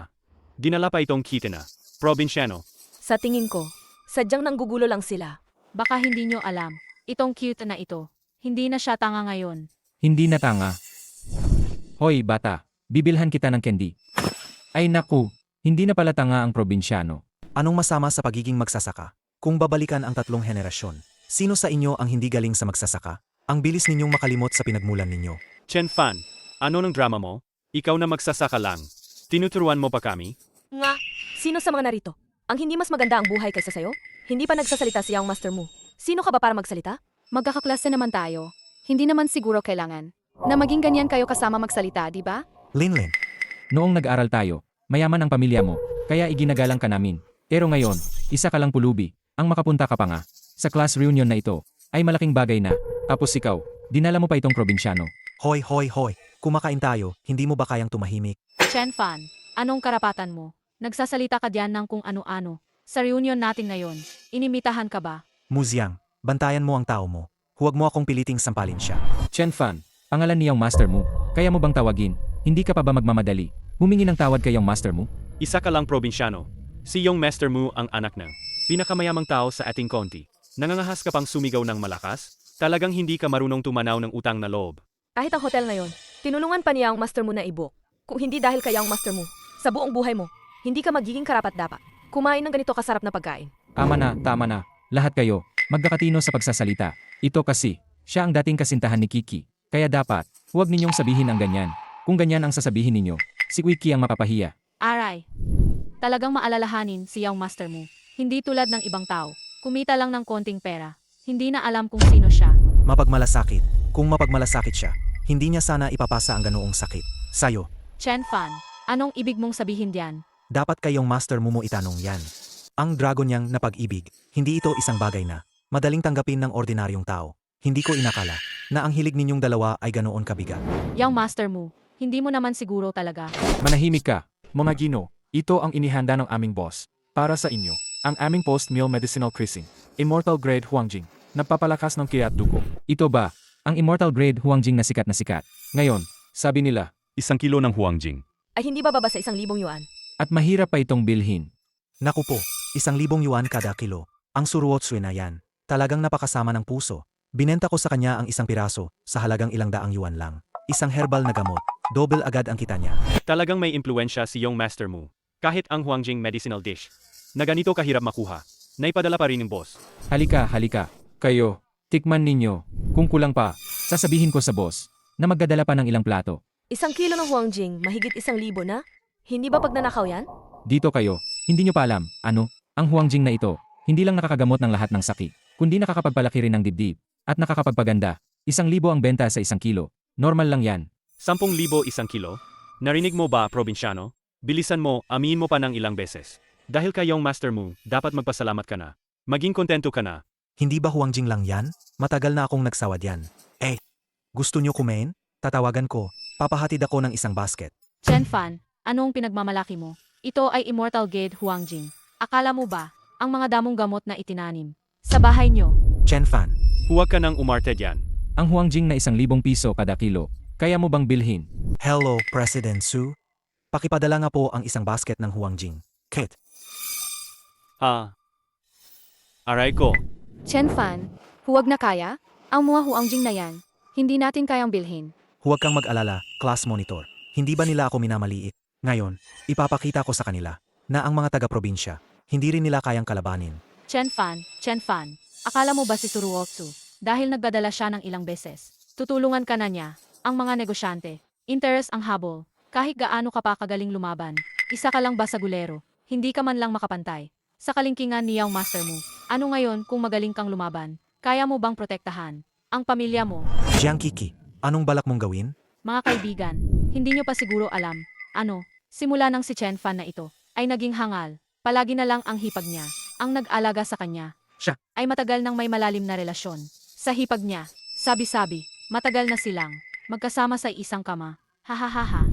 Dinala pa itong kita na. Probinsyano. Sa tingin ko, sadyang nanggugulo lang sila. Baka hindi nyo alam. Itong cute na ito. Hindi na siya tanga ngayon. Hindi na tanga. Hoy bata, bibilhan kita ng candy. Ay naku, hindi na pala tanga ang probinsyano. Anong masama sa pagiging magsasaka? Kung babalikan ang 3 henerasyon, sino sa inyo ang hindi galing sa magsasaka? Ang bilis ninyong makalimot sa pinagmulan ninyo. Chen Fan, ano ng drama mo? Ikaw na magsasaka lang. Tinuturuan mo pa kami? Nga, sino sa mga narito? Ang hindi mas maganda ang buhay kaysa sayo? Hindi pa nagsasalita siyang Master Mu. Sino ka ba para magsalita? Magkakaklase naman tayo. Hindi naman siguro kailangan na maging ganyan kayo kasama magsalita, di ba? Linlin, Noong nag-aral tayo, mayaman ang pamilya mo, kaya iginagalang ka namin. Pero ngayon, isa ka lang pulubi, ang makapunta ka pa nga. Sa class reunion na ito, ay malaking bagay na. Tapos ikaw, dinala mo pa itong probinsyano. hoy. Kumakain tayo, hindi mo ba kayang tumahimik? Chen Fan, anong karapatan mo? Nagsasalita ka diyan ng kung ano-ano. Sa reunion natin ngayon, inimitahan ka ba? Muzyang, bantayan mo ang tao mo. Huwag mo akong piliting sampalin siya. Chen Fan, pangalan niyang Master Mu, kaya mo bang tawagin? Hindi ka pa ba magmamadali? Humingi ng tawad kayong Master Mu? Isa ka lang probinsyano. Si yung Master Mu ang anak ng pinakamayamang tao sa ating konti. Nangangahas ka pang sumigaw ng malakas? Talagang hindi ka marunong tumanaw ng utang na loob. Kahit ang hotel ngayon, tinulungan pa niya ang Master Mu na i-book. Kung hindi dahil kaya ang Master Mu, sa buong buhay mo, hindi ka magiging karapat-dapat. Kumain ng ganito kasarap na pagkain. Tama na. Lahat kayo, magkakatino sa pagsasalita. Ito kasi, siya ang dating kasintahan ni Kiki. Kaya dapat, huwag ninyong sabihin ang ganyan. Kung ganyan ang sasabihin ninyo, si Wiki ang mapapahiya. Aray. Talagang maalalahanin si Yang Master mo. Hindi tulad ng ibang tao. Kumita lang ng konting pera. Hindi na alam kung sino siya. Mapagmalasakit. Kung mapagmalasakit siya, hindi niya sana ipapasa ang ganoong sakit. Sayo, Chen Fan, anong ibig mong sabihin diyan? dapat kayong Master Mu itanong yan. Ang dragon niyang na pag-ibig, hindi ito isang bagay na madaling tanggapin ng ordinaryong tao. Hindi ko inakala na ang hilig ninyong dalawa ay ganoon kabigat. Yang Master mo, hindi mo naman siguro talaga. Manahimik ka, mga Gino. Ito ang inihanda ng aming boss. Para sa inyo, ang aming post-meal medicinal creasing. Immortal grade Huangjing. Nagpapalakas ng kiat dugo. Ito ba, ang immortal grade Huangjing na sikat na sikat? Ngayon, sabi nila, 1 kilo ng Huangjing. Ay hindi bababa sa 1,000 yuan. At mahirap pa itong bilhin. Naku po, 1,000 yuan kada kilo. Ang Suruotsue na yan, talagang napakasama ng puso. Binenta ko sa kanya ang isang piraso, sa halagang ilang daang yuan lang. Isang herbal na gamot, double agad ang kita niya. Talagang may impluensya si Young Master Mu. Kahit ang Huangjing medicinal dish na ganito kahirap makuha, naipadala pa rin ng boss. Halika, halika. Kayo, tikman ninyo. Kung kulang pa, sasabihin ko sa boss na magdadala pa ng ilang plato. 1 kilo ng Huangjing, mahigit 1,000 na? Hindi ba pagnanakaw yan? Dito kayo, hindi nyo pa alam, ang Huangjing na ito, hindi lang nakakagamot ng lahat ng sakit, kundi nakakapagpalaki rin ng dibdib, at nakakapagpaganda. 1,000 ang benta sa 1 kilo. Normal lang yan. 10,000 1 kilo? Narinig mo ba, probinsyano? Bilisan mo, aminin mo pa ng ilang beses. Dahil kay Young Master Mu, dapat magpasalamat ka na. Maging kontento ka na. Hindi ba Huangjing lang yan? Matagal na akong nagsawad yan. Gusto nyo kumain? Tatawagan ko, papahatid ako ng isang basket. Chen Fan, anong pinagmamalaki mo? Ito ay Immortal Gate Huangjing. Akala mo ba, ang mga damong gamot na itinanim sa bahay nyo? Chen Fan, Huwag ka nang umarte dyan. Ang Huangjing na 1,000 piso kada kilo, kaya mo bang bilhin? hello President Su. Pakipadala nga po ang isang basket ng Huangjing. Kit, Aray ko. Chen Fan, huwag na kaya? Ang mga Huangjing na yan, hindi natin kayang bilhin. huwag kang mag-alala, class monitor. Hindi ba nila ako minamaliit? Ngayon, ipapakita ko sa kanila na ang mga taga-probinsya, hindi rin nila kayang kalabanin. Chen Fan, akala mo ba si Suruotsu, dahil nagdadala siya ng ilang beses, tutulungan ka na niya, ang mga negosyante, interest ang habol, kahit gaano ka pa kagaling lumaban, isa ka lang basagulero, hindi ka man lang makapantay. Sa kalingkingan ni Young Master Mu, ano ngayon kung magaling kang lumaban, kaya mo bang protektahan ang pamilya mo? Jiang Kiki, anong balak mong gawin? Mga kaibigan, hindi nyo pa siguro alam, simula ng si Chen Fan na ito, ay naging hangal, palagi na lang ang hipag niya, ang nag-alaga sa kanya. Siya ay matagal nang may malalim na relasyon. Sa hipag niya, sabi-sabi, matagal na silang magkasama sa isang kama. Hahaha.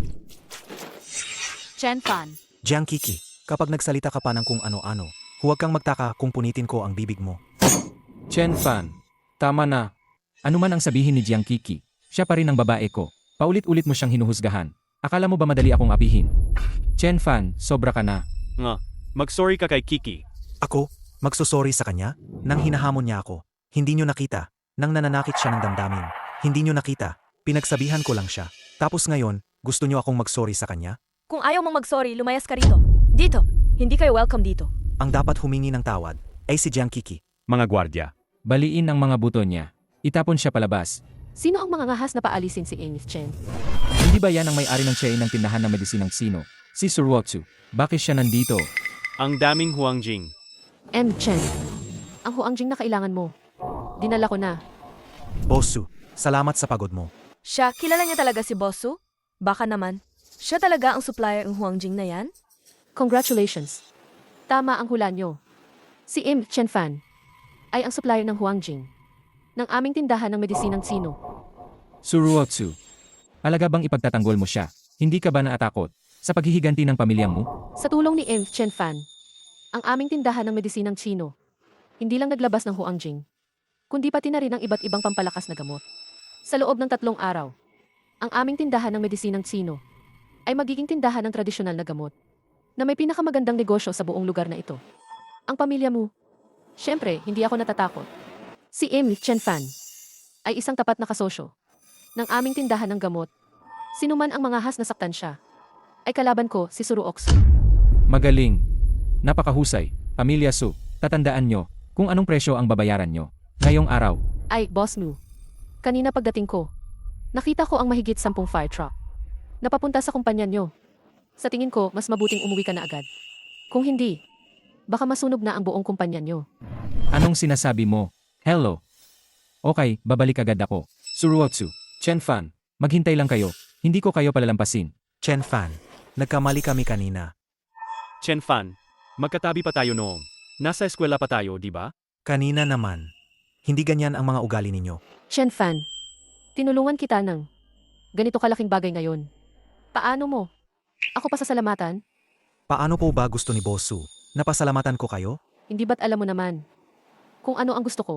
Chen Fan, Jiang Kiki, kapag nagsalita ka pa ng kung ano-ano, huwag kang magtaka kung punitin ko ang bibig mo. Chen Fan, tama na. Ano man ang sabihin ni Jiang Kiki, siya pa rin ang babae ko. Paulit-ulit mo siyang hinuhusgahan. Akala mo ba madali akong apihin? Chen Fan, sobra ka na. Mag-sorry ka kay Kiki. Ako, magsusorry sa kanya? Nang hinahamon niya ako. Hindi nyo nakita, nang nananakit siya ng damdamin. Hindi nyo nakita, pinagsabihan ko lang siya. Tapos ngayon, gusto nyo akong mag-sorry sa kanya? Kung ayaw mong mag-sorry, lumayas ka rito. Dito. Hindi kayo welcome dito. Ang dapat humingi ng tawad ay si Jiang Kiki. Mga gwardya. Baliin ang mga buto niya. Itapon siya palabas. sino ang mga ngahas na paalisin si Amy Chen? Hindi ba yan ang may-ari ng chain ng tindahan ng medisinang sino? Si Suruotsu. Bakit siya nandito? Ang daming Huangjing. Chen, ang Huangjing na kailangan mo. Dinala ko na. Bosu, salamat sa pagod mo. Siya, kilala niya talaga si Bossu? Baka naman. Siya talaga ang supplier ng Huangjing na yan? Congratulations. Tama ang hula nyo. Si Chen Fan ay ang supplier ng Huangjing ng aming tindahan ng medisinang sino. Suruotsu. Alaga bang ipagtatanggol mo siya? Hindi ka ba naatakot sa paghihiganti ng pamilyang mo? Sa tulong ni Chen Fan, ang aming tindahan ng medisinang Chino, hindi lang naglabas ng Huangjing, kundi pati na rin ang iba't ibang pampalakas na gamot. Sa loob ng 3 araw, ang aming tindahan ng medisinang Chino ay magiging tindahan ng tradisyonal na gamot na may pinakamagandang negosyo sa buong lugar na ito. Ang pamilya mo, syempre, hindi ako natatakot. Si Chen Fan ay isang tapat na kasosyo ng aming tindahan ng gamot. Sino man ang mga has na saktan siya, ay kalaban ko si Suruotsu. Magaling. Napakahusay. Pamilya Su, tatandaan nyo kung anong presyo ang babayaran nyo. Ngayong araw. Ay, Boss Mu. Kanina pagdating ko, nakita ko ang mahigit 10 fire truck. Napapunta sa kumpanya nyo. Sa tingin ko, mas mabuting umuwi ka na agad. Kung hindi, baka masunog na ang buong kumpanya nyo. Anong sinasabi mo? Hello. Okay, babalik agad ako. Suruotsu, Chen Fan, maghintay lang kayo. Hindi ko kayo palalampasin. Chen Fan, nagkamali kami kanina. Chen Fan, magkatabi pa tayo noong. Nasa eskwela pa tayo, di ba? Kanina naman. Hindi ganyan ang mga ugali ninyo. Chen Fan, tinulungan kita ng ganito kalaking bagay ngayon. Paano mo? Ako pa sasalamatan? Paano po ba gusto ni Bosu? Napasalamatan ko kayo? Hindi ba't alam mo naman kung ano ang gusto ko?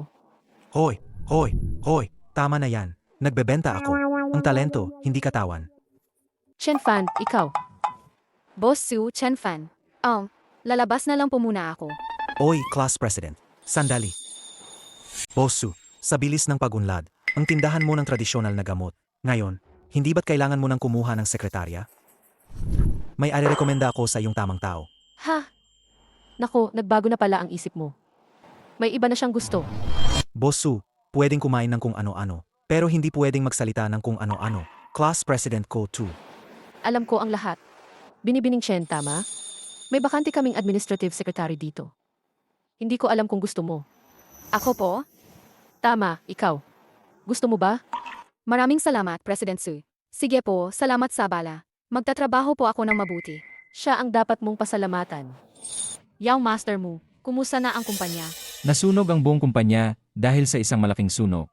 Hoy, tama na yan. Nagbebenta ako. Ang talento, hindi katawan. Chen Fan, ikaw. Boss Su, Chen Fan. Lalabas na lang po muna ako. Oy, class president. Sandali. Bosu, sa bilis ng pagunlad, ang tindahan mo ng tradisyonal na gamot. Ngayon, hindi ba't kailangan mo nang kumuha ng sekretarya? May arerekomenda ako sa iyong tamang tao. Ha? Nako, nagbago na pala ang isip mo. May iba na siyang gusto. Bosu, pwedeng kumain ng kung ano-ano, pero hindi pwedeng magsalita ng kung ano-ano. Class President ko 2. Alam ko ang lahat. Binibining Chen, tama? May bakante kaming administrative secretary dito. Hindi ko alam kung gusto mo. Ako po? Tama, ikaw. Gusto mo ba? Maraming salamat, President Su. Sige po, salamat sa bala. Magtatrabaho po ako ng mabuti. Siya ang dapat mong pasalamatan. Yang master mo, kumusta na ang kumpanya? Nasunog ang buong kumpanya dahil sa isang malaking sunog.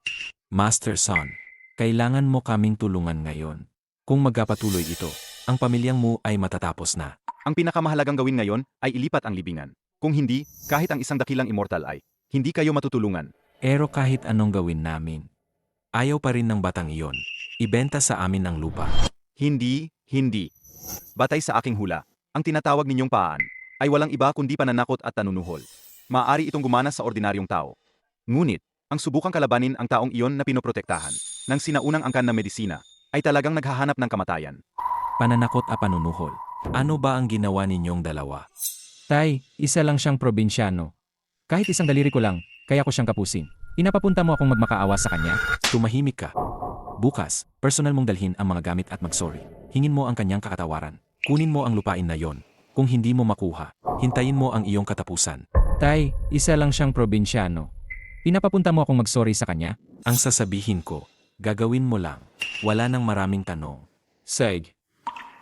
Master Son, kailangan mo kaming tulungan ngayon. Kung magkapatuloy ito, ang pamilyang mo ay matatapos na. Ang pinakamahalagang gawin ngayon ay ilipat ang libingan. Kung hindi, kahit ang isang dakilang immortal ay, hindi kayo matutulungan. Pero kahit anong gawin namin, ayaw pa rin ng batang iyon. Ibenta sa amin ang lupa. Hindi. Batay sa aking hula, ang tinatawag ninyong paan ay walang iba kundi pananakot at tanunuhol. Maaari itong gumana sa ordinaryong tao. Ngunit, ang subukang kalabanin ang taong iyon na pinoprotektahan ng sinaunang angkan na medisina ay talagang naghahanap ng kamatayan. Pananakot at panunuhol. Ano ba ang ginawa ninyong dalawa? Tay, isa lang siyang probinsyano. Kahit isang daliri ko lang, kaya ko siyang kapusin. Inapapunta mo akong magmakaawa sa kanya? Tumahimik ka. Bukas, personal mong dalhin ang mga gamit at mag-sorry. Hingin mo ang kanyang kakatawaran. Kunin mo ang lupain na yon. Kung hindi mo makuha, hintayin mo ang iyong katapusan. Tay, isa lang siyang probinsyano. Pinapapunta mo akong mag-sorry sa kanya? Ang sasabihin ko, gagawin mo lang. Wala nang maraming tanong. Sige.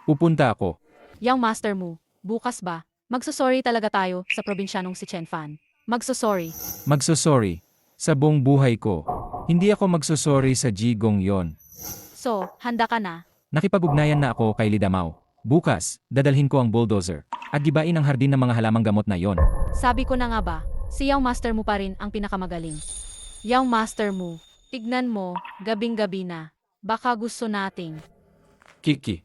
Pupunta ako. Yang master mo, bukas ba? Magsusorry talaga tayo sa probinsyanong si Chen Fan. Magsusorry. Magsosorry. Sa buong buhay ko. Hindi ako magsosorry sa jigong yon. So, handa ka na? Nakipag-ugnayan na ako kay Lidamao. Bukas, dadalhin ko ang bulldozer at gibain ang hardin ng mga halamang gamot na yon. Sabi ko na nga ba, si Yang master mo pa rin ang pinakamagaling. Yang master mo, tignan mo, gabing-gabi na. Baka gusto nating. Kiki.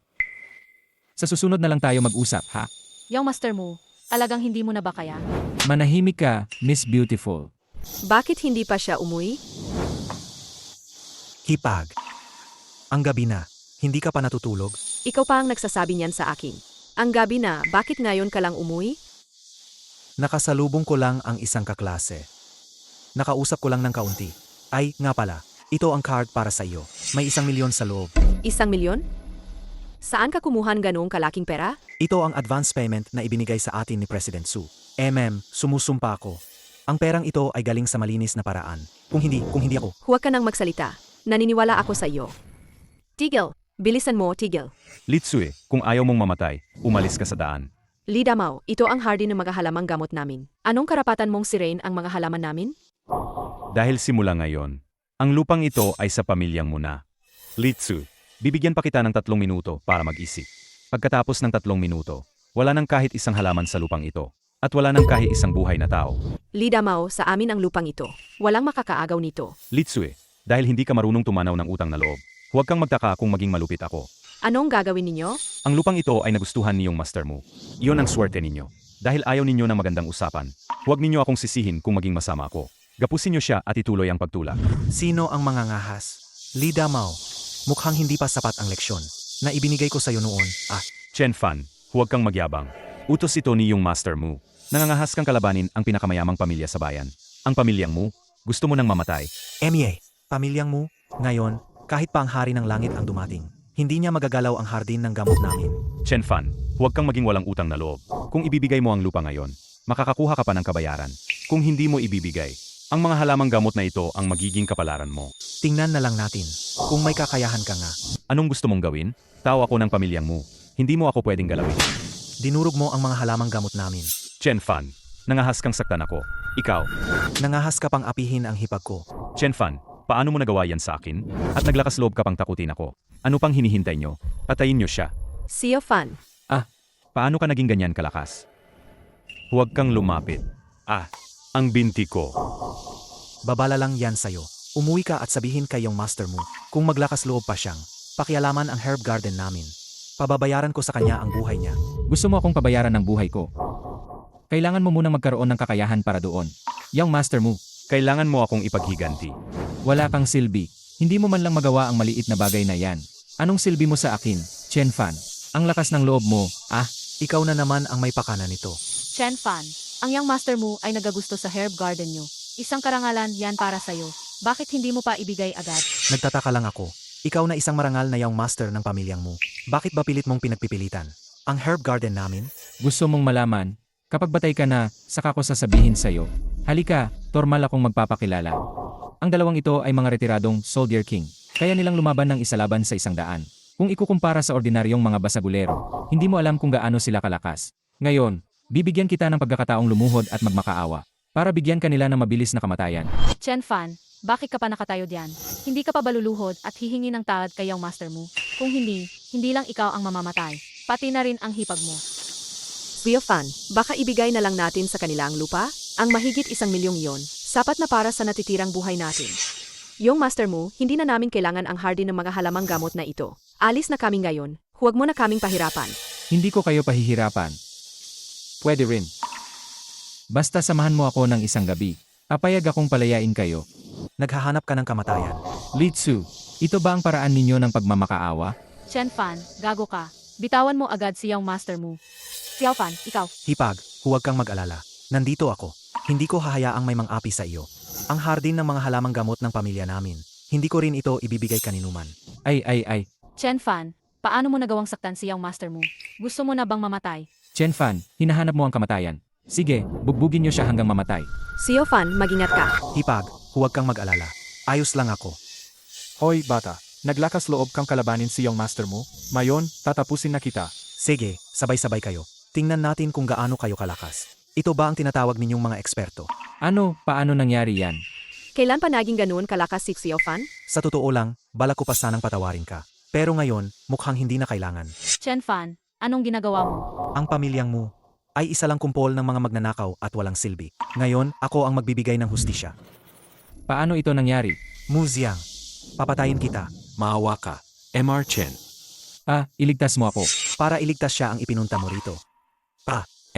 Sa susunod na lang tayo mag-usap, ha? Yang master mo, talagang hindi mo na ba kaya? Manahimik ka, Miss Beautiful. Bakit hindi pa siya umuwi? Hipag. Ang gabi na, hindi ka pa natutulog? Ikaw pa ang nagsasabi niyan sa akin. Ang gabi na, bakit ngayon ka lang umuwi? Nakasalubong ko lang ang isang kaklase. Nakausap ko lang ng kaunti. Ay, nga pala, ito ang card para sa iyo. May 1,000,000 sa loob. 1,000,000? Saan ka kumuhan ganoong kalaking pera? Ito ang advance payment na ibinigay sa atin ni President Su. Sumusumpa ako. Ang perang ito ay galing sa malinis na paraan. Kung hindi ako. Huwag ka nang magsalita. Naniniwala ako sa iyo. Tigil. Bilisan mo, tigil. Litsue, kung ayaw mong mamatay, umalis ka sa daan. Lidamao, ito ang hardin ng mga halamang gamot namin. Anong karapatan mong sirain ang mga halaman namin? Dahil simula ngayon, ang lupang ito ay sa pamilyang mo na. Litsu, bibigyan pa kita ng 3 minuto para mag-isip. Pagkatapos ng 3 minuto, wala nang kahit isang halaman sa lupang ito. At wala nang kahit isang buhay na tao. Lidamao, sa amin ang lupang ito. Walang makakaagaw nito. Litsue, dahil hindi ka marunong tumanaw ng utang na loob, huwag kang magtaka kung maging malupit ako. Anong gagawin ninyo? Ang lupang ito ay nagustuhan niyong master mo. Iyon ang swerte ninyo. Dahil ayaw ninyo ng magandang usapan, huwag ninyo akong sisihin kung maging masama ako. Gapusin niyo siya at ituloy ang pagtulak. Sino ang mga ngahas? Lida Mao. Mukhang hindi pa sapat ang leksyon na ibinigay ko sa iyo noon. Chen Fan, huwag kang magyabang. Utos ito ni yung master mo. Nangangahas kang kalabanin ang pinakamayamang pamilya sa bayan. Ang pamilyang mo, gusto mo nang mamatay. Pamilyang mo, ngayon, kahit pa ang hari ng langit ang dumating, hindi niya magagalaw ang hardin ng gamot namin. Chen Fan, huwag kang maging walang utang na loob. Kung ibibigay mo ang lupa ngayon, makakakuha ka pa ng kabayaran. Kung hindi mo ibibigay, ang mga halamang gamot na ito ang magiging kapalaran mo. Tingnan na lang natin, kung may kakayahan ka nga. Anong gusto mong gawin? Tao ako ng pamilyang mo. Hindi mo ako pwedeng galawin. Dinurog mo ang mga halamang gamot namin. Chen Fan, nangahas kang saktan ako. Ikaw. Nangahas ka pang apihin ang hipag ko. Chen Fan, paano mo nagawa yan sa akin? At naglakas loob ka pang takutin ako. Ano pang hinihintay nyo? Patayin nyo siya. Siya Fan. Paano ka naging ganyan kalakas? Huwag kang lumapit. Ang binti ko. Babala lang yan sa'yo. Umuwi ka at sabihin kay yung master mo, kung maglakas loob pa siyang, pakialaman ang herb garden namin. Pababayaran ko sa kanya ang buhay niya. Gusto mo akong pabayaran ng buhay ko? Kailangan mo munang magkaroon ng kakayahan para doon. Young Master Mu, Kailangan mo akong ipaghiganti. wala kang silbi. Hindi mo man lang magawa ang maliit na bagay na yan. Anong silbi mo sa akin, Chen Fan? Ang lakas ng loob mo, ah? Ikaw na naman ang may pakana nito. Chen Fan, ang Young Master Mu ay nagagusto sa herb garden nyo. Isang karangalan yan para sa'yo. Bakit hindi mo pa ibigay agad? Nagtataka lang ako. Ikaw na isang marangal na young master ng pamilyang mo. Bakit ba pilit mong pinagpipilitan? Ang herb garden namin? Gusto mong malaman? Kapag batay ka na, saka ko sasabihin sa'yo. Halika, tormal akong magpapakilala. Ang dalawang ito ay mga retiradong Soldier King. Kaya nilang lumaban ng isa laban sa 100. Kung ikukumpara sa ordinaryong mga basagulero, hindi mo alam kung gaano sila kalakas. Ngayon, bibigyan kita ng pagkakataong lumuhod at magmakaawa. Para bigyan kanila ng mabilis na kamatayan. Chen Fan, bakit ka pa nakatayo diyan? Hindi ka pa baluluhod at hihingi ng tawad kay Young Master Mu. Kung hindi, hindi lang ikaw ang mamamatay. Pati na rin ang hipag mo. Rio Fan, baka ibigay na lang natin sa kanila ang lupa? Ang mahigit 1,000,000 yon, sapat na para sa natitirang buhay natin. Yung Master Mu, hindi na namin kailangan ang hardy ng mga halamang gamot na ito. Alis na kami ngayon, huwag mo na kaming pahirapan. Hindi ko kayo pahihirapan. Pwede rin. Basta samahan mo ako ng isang gabi. Papayag akong palayain kayo. Naghahanap ka ng kamatayan. Litsu, ito ba ang paraan ninyo ng pagmamakaawa? Chen Fan, gago ka. Bitawan mo agad si Young Master Mu. Xiao Fan, ikaw. Hipag, huwag kang mag-alala. Nandito ako. Hindi ko hahayaang may mang-api sa iyo. Ang hardin ng mga halamang gamot ng pamilya namin. Hindi ko rin ito ibibigay kaninuman. Ay. Chen Fan, paano mo nagawang saktan si Young Master Mu? Gusto mo na bang mamatay? Chen Fan, hinahanap mo ang kamatayan. Sige, bugbugin niyo siya hanggang mamatay. Xiao Fan, mag-ingat ka. Hipag, huwag kang mag-alala. Ayos lang ako. Hoy bata, naglakas loob kang kalabanin si Young Master mo? Mayon, tatapusin na kita. Sige, sabay-sabay kayo. Tingnan natin kung gaano kayo kalakas. Ito ba ang tinatawag ninyong mga eksperto? Ano, paano nangyari yan? Kailan pa naging ganoon kalakas si Xiao Fan? Sa totoo lang, balak ko pa sanang patawarin ka. Pero ngayon, mukhang hindi na kailangan. Chen Fan, anong ginagawa mo? Ang pamilyang mo ay isa lang kumpol ng mga magnanakaw at walang silbi. Ngayon, ako ang magbibigay ng hustisya. Paano ito nangyari? Mu Ziang, papatayin kita. Maawa ka. MR Chen. Ah, iligtas mo ako. Para iligtas siya ang ipinunta mo rito.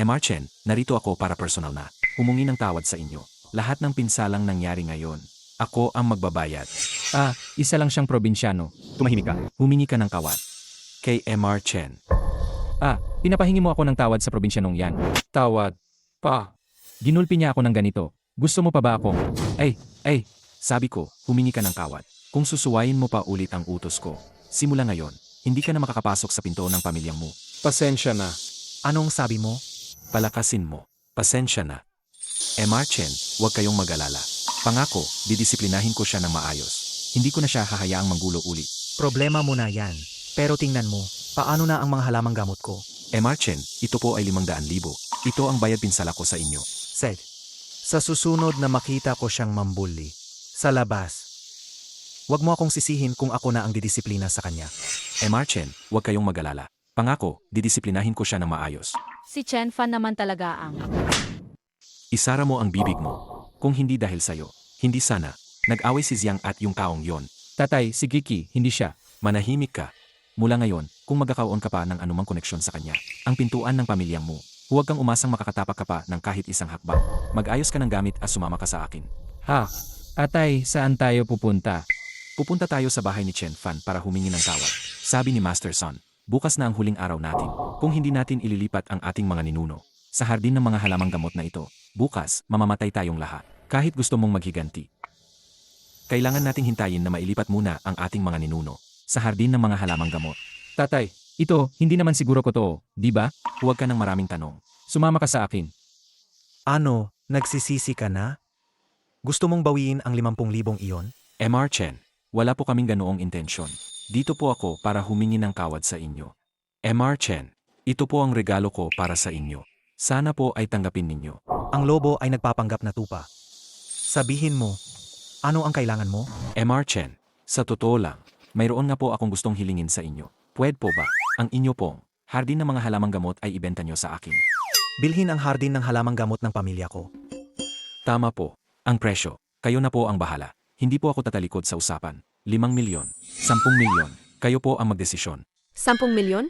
MR Chen, narito ako para personal na humungi ng tawad sa inyo. Lahat ng pinsalang nangyari ngayon. Ako ang magbabayad. Ah, isa lang siyang probinsyano. Tumahimik ka. Humingi ka ng kawad. Kay MR Chen. Ah, pinapahingi mo ako ng tawad sa probinsyanong yan. Tawad. Pa. Ginulpi niya ako ng ganito. Gusto mo pa ba akong? Ay, Sabi ko, humingi ka ng kawad. Kung susuwayin mo pa ulit ang utos ko, simula ngayon, hindi ka na makakapasok sa pinto ng pamilyang mo. Pasensya na. Anong sabi mo? Palakasin mo. Pasensya na. MR Chen, huwag kayong mag-alala. Pangako, didisiplinahin ko siya ng maayos. Hindi ko na siya hahayaang manggulo ulit. Problema mo na yan. Pero tingnan mo, paano na ang mga halamang gamot ko? MR Chen, ito po ay 500,000. Ito ang bayad pinsala ko sa inyo. Sed, sa susunod na makita ko siyang mambully sa labas, huwag mo akong sisihin kung ako na ang didisiplina sa kanya. MR Chen, huwag kayong mag-alala. Pangako, didisiplinahin ko siya ng maayos. Si Chen Fan naman talaga ang... Isara mo ang bibig mo. Kung hindi dahil sa'yo, hindi sana. Nag-away si Xiang at yung taong yon. tatay, si Kiki, hindi siya. Manahimik ka. Mula ngayon, kung magkakaroon ka pa ng anumang koneksyon sa kanya, ang pintuan ng pamilyang mo, huwag kang umasang makakatapak ka pa ng kahit isang hakbang. Mag-ayos ka ng gamit at sumama ka sa akin. Ha? Atay, saan tayo pupunta? Pupunta tayo sa bahay ni Chen Fan para humingi ng tawad. Sabi ni Master Son, bukas na ang huling araw natin. Kung hindi natin ililipat ang ating mga ninuno sa hardin ng mga halamang gamot na ito, bukas, mamamatay tayong lahat. Kahit gusto mong maghiganti. Kailangan nating hintayin na mailipat muna ang ating mga ninuno sa hardin ng mga halamang gamot. Tatay, ito, hindi naman siguro ko to, di ba? Huwag ka ng maraming tanong. Sumama ka sa akin. Ano, nagsisisi ka na? Gusto mong bawiin ang 50,000 iyon? MR Chen, wala po kaming ganoong intensyon. Dito po ako para humingi ng kawad sa inyo. MR Chen, ito po ang regalo ko para sa inyo. Sana po ay tanggapin ninyo. Ang lobo ay nagpapanggap na tupa. Sabihin mo, ano ang kailangan mo? MR Chen, sa totoo lang, mayroon nga po akong gustong hilingin sa inyo. Pwede po ba, ang inyo pong hardin ng mga halamang gamot ay ibenta nyo sa akin? Bilhin ang hardin ng halamang gamot ng pamilya ko. Tama po, ang presyo, kayo na po ang bahala. Hindi po ako tatalikod sa usapan. 5 milyon, 10 milyon, kayo po ang magdesisyon. 10 milyon?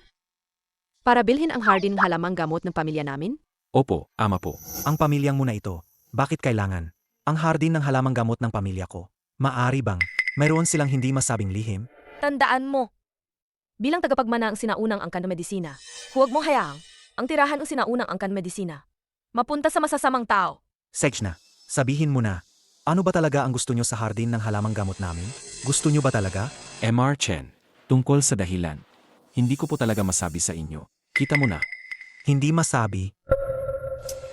Para bilhin ang hardin halamang gamot ng pamilya namin? Opo, ama po. Ang pamilyang mo na ito, Bakit kailangan? Ang hardin ng halamang gamot ng pamilya ko. Maari bang mayroon silang hindi masabing lihim? Tandaan mo, bilang tagapagmana ang sinaunang angkan ng medisina, huwag mong hayaang ang tirahan o sinaunang angkan ng medisina mapunta sa masasamang tao. Sejna, sabihin mo na, ano ba talaga ang gusto nyo sa hardin ng halamang gamot namin? Gusto nyo ba talaga? MR Chen, tungkol sa dahilan. Hindi ko po talaga masabi sa inyo. Kita mo na. Hindi masabi.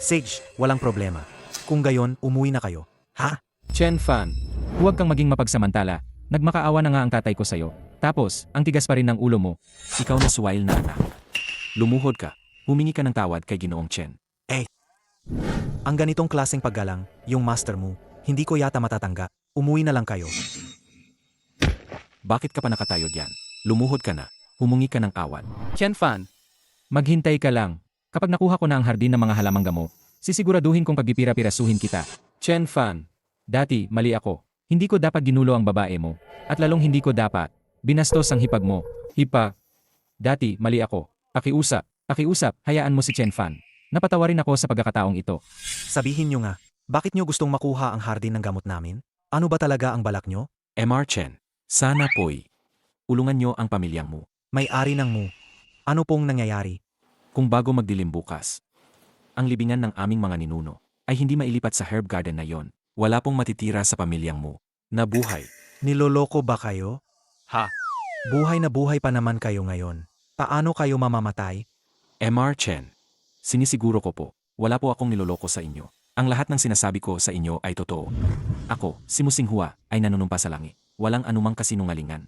Sage, walang problema. Kung gayon, umuwi na kayo. Ha? Chen Fan, huwag kang maging mapagsamantala. Nagmakaawa na nga ang tatay ko sa'yo. Tapos, ang tigas pa rin ng ulo mo. Ikaw na suwail na anak. Lumuhod ka. Humingi ka ng tawad kay Ginoong Chen. Ang ganitong klaseng paggalang, yung master mo, hindi ko yata matatanggap. Umuwi na lang kayo. Bakit ka pa nakatayo diyan? Lumuhod ka na. Humingi ka ng awad. Chen Fan, maghintay ka lang. Kapag nakuha ko na ang hardin ng mga halamang gamot, sisiguraduhin kong pagpipira-pirasuhin kita. Chen Fan, dati mali ako. Hindi ko dapat ginulo ang babae mo. At lalong hindi ko dapat binastos ang hipag mo. Hipag. Dati mali ako. Pakiusap, hayaan mo si Chen Fan. Napatawarin ako sa pagkakataong ito. Sabihin nyo nga, bakit nyo gustong makuha ang hardin ng gamot namin? Ano ba talaga ang balak nyo? MR Chen, sana po'y ulungan nyo ang pamilyang mo. May-ari ng mo. Ano pong nangyayari? Kung bago magdilim bukas, ang libingan ng aming mga ninuno ay hindi mailipat sa herb garden na yon. Wala pong matitira sa pamilyang mo na buhay. Niloloko ba kayo? Ha? Buhay na buhay pa naman kayo ngayon. Paano kayo mamamatay? MR Chen, sinisiguro ko po, wala po akong niloloko sa inyo. Ang lahat ng sinasabi ko sa inyo ay totoo. Ako, si Musinghua, ay nanunumpa sa langit. Walang anumang kasinungalingan.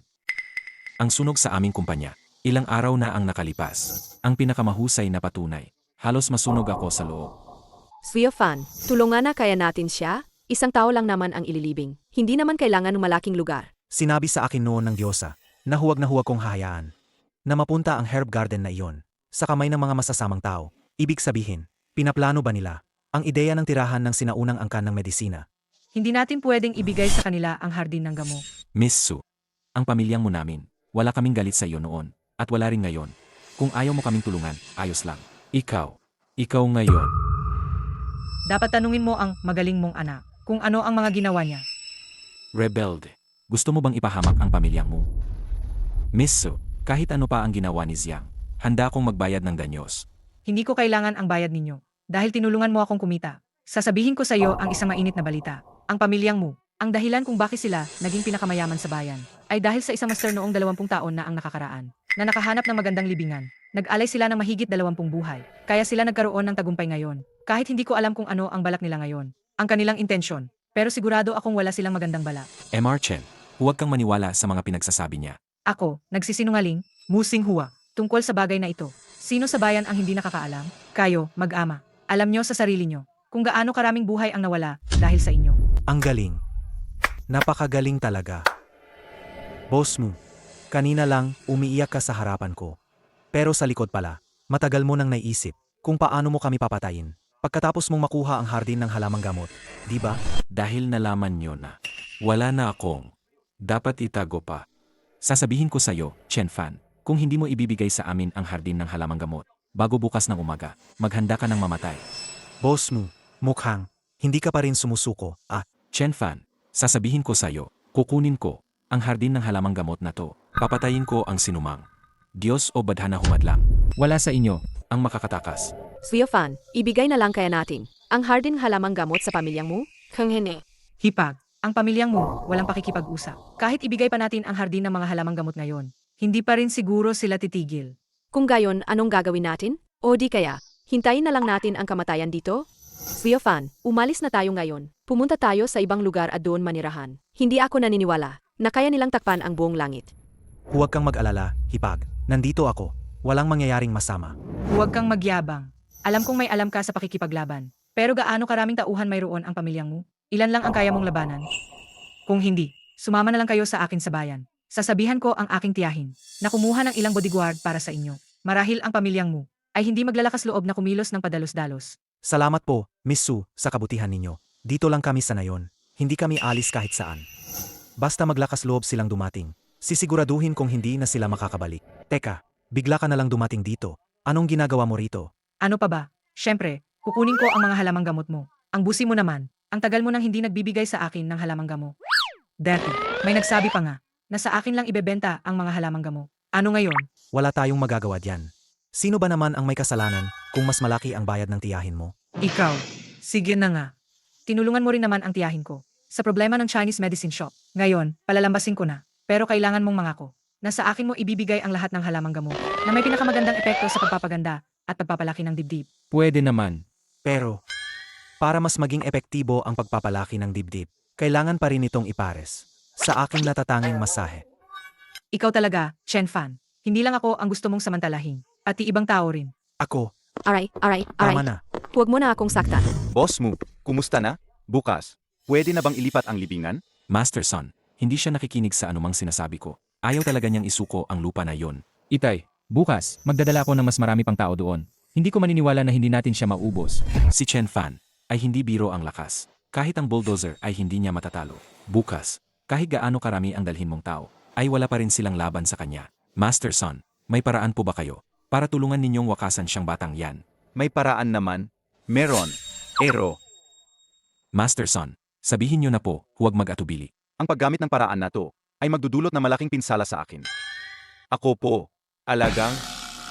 Ang sunog sa aming kumpanya, ilang araw na ang nakalipas. Ang pinakamahusay na patunay. Halos masunog ako sa loob. Sweo Fan, tulungan na kaya natin siya? Isang tao lang naman ang ililibing. Hindi naman kailangan ng malaking lugar. Sinabi sa akin noon ng Diyosa na huwag kong hahayaan na mapunta ang herb garden na iyon sa kamay ng mga masasamang tao. Ibig sabihin, pinaplano ba nila ang ideya ng tirahan ng sinaunang angkan ng medisina? Hindi natin pwedeng ibigay sa kanila ang hardin ng gamot. Miss Su, ang pamilyang mo namin, wala kaming galit sa iyo noon, at wala rin ngayon. Kung ayaw mo kaming tulungan, ayos lang. Ikaw ngayon. Dapat tanungin mo ang magaling mong anak kung ano ang mga ginawa niya. Rebelde. Gusto mo bang ipahamak ang pamilyang mo? Miss Su, kahit ano pa ang ginawa ni Xiang, handa akong magbayad ng danyos. Hindi ko kailangan ang bayad ninyo. Dahil tinulungan mo akong kumita. Sasabihin ko sa iyo ang isang mainit na balita. Ang pamilyang mo, ang dahilan kung bakit sila naging pinakamayaman sa bayan, ay dahil sa isang master noong 20 taon na ang nakakaraan, na nakahanap ng magandang libingan. Nag-alay sila ng mahigit 20 buhay. Kaya sila nagkaroon ng tagumpay ngayon. Kahit hindi ko alam kung ano ang balak nila ngayon. Ang kanilang intensyon. Pero sigurado akong wala silang magandang balak. MR Chen, huwag kang maniwala sa mga pinagsasabi niya. Ako, nagsisinungaling, Musinghua, tungkol sa bagay na ito. Sino sa bayan ang hindi nakakaalam? Kayo, mag-ama. Alam nyo sa sarili nyo kung gaano karaming buhay ang nawala dahil sa inyo. Ang galing. Napakagaling talaga. Boss mo, kanina lang umiiyak ka sa harapan ko. Pero sa likod pala, matagal mo nang naisip kung paano mo kami papatayin. Pagkatapos mong makuha ang hardin ng halamang gamot, di ba? Dahil nalaman nyo na, wala na akong dapat itago pa. Sasabihin ko sa'yo, Chen Fan, kung hindi mo ibibigay sa amin ang hardin ng halamang gamot, bago bukas ng umaga, maghanda ka ng mamatay. Boss mo, mukhang hindi ka pa rin sumusuko, ah. Chen Fan, sasabihin ko sa'yo, kukunin ko ang hardin ng halamang gamot na to. Papatayin ko ang sinumang Diyos o badhana humadlang. Wala sa inyo. Ang makakatakas. Sweo Fan, ibigay na lang kaya natin ang hardin halamang gamot sa pamilyang mo? Kung hindi. Hipag, ang pamilyang mo, walang pakikipag-usap. Kahit ibigay pa natin ang hardin ng mga halamang gamot ngayon, hindi pa rin siguro sila titigil. Kung gayon, anong gagawin natin? O di kaya, hintayin na lang natin ang kamatayan dito? Sweo Fan, umalis na tayo ngayon. Pumunta tayo sa ibang lugar at doon manirahan. Hindi ako naniniwala na kaya nilang takpan ang buong langit. Huwag kang mag-alala, Hipag. Nandito ako. Walang mangyayaring masama. Huwag kang magyabang. Alam kong may alam ka sa pakikipaglaban. Pero gaano karaming tauhan mayroon ang pamilyang mo? Ilan lang ang kaya mong labanan? Kung hindi, sumama na lang kayo sa akin sa bayan. Sasabihan ko ang aking tiyahin na kumuha ng ilang bodyguard para sa inyo. Marahil ang pamilyang mo ay hindi maglalakas loob na kumilos ng padalos-dalos. Salamat po, Miss Su, sa kabutihan ninyo. Dito lang kami sa nayon. Hindi kami alis kahit saan. Basta maglakas loob silang dumating. Sisiguraduhin kung hindi na sila makakabalik. Teka, bigla ka na lang dumating dito. Anong ginagawa mo rito? Ano pa ba? Siyempre, kukunin ko ang mga halamang gamot mo. Ang busi mo naman, ang tagal mo nang hindi nagbibigay sa akin ng halamang gamo. Dati, may nagsabi pa nga, na sa akin lang ibebenta ang mga halamang gamo. Ano ngayon? Wala tayong magagawa diyan. Sino ba naman ang may kasalanan kung mas malaki ang bayad ng tiyahin mo? Ikaw. Sige na nga. Tinulungan mo rin naman ang tiyahin ko sa problema ng Chinese medicine shop. Ngayon, palalambasin ko na. Pero kailangan mong mangako na sa akin mo ibibigay ang lahat ng halamang gamot na may pinakamagandang epekto sa pagpapaganda at pagpapalaki ng dibdib. Pwede naman. Pero, para mas maging epektibo ang pagpapalaki ng dibdib, kailangan pa rin itong ipares sa aking natatanging masahe. Ikaw talaga, Chen Fan. Hindi lang ako ang gusto mong samantalahin. At ibang tao rin. Ako, Aray. tama na. Huwag mo na akong saktan. Boss Mu, kumusta na? Bukas, pwede na bang ilipat ang libingan? Master Son, hindi siya nakikinig sa anumang sinasabi ko. Ayaw talaga niyang isuko ang lupa na yon. Itay, bukas, magdadala ako ng mas marami pang tao doon. Hindi ko maniniwala na hindi natin siya maubos. Si Chen Fan ay hindi biro ang lakas. Kahit ang bulldozer ay hindi niya matatalo. Bukas, kahit gaano karami ang dalhin mong tao, ay wala pa rin silang laban sa kanya. Master Son, may paraan po ba kayo para tulungan ninyong wakasan siyang batang yan? May paraan naman. Meron. Ero. Master Son, sabihin niyo na po, huwag mag-atubili. Ang paggamit ng paraan na to ay magdudulot na malaking pinsala sa akin. Ako po, alagang,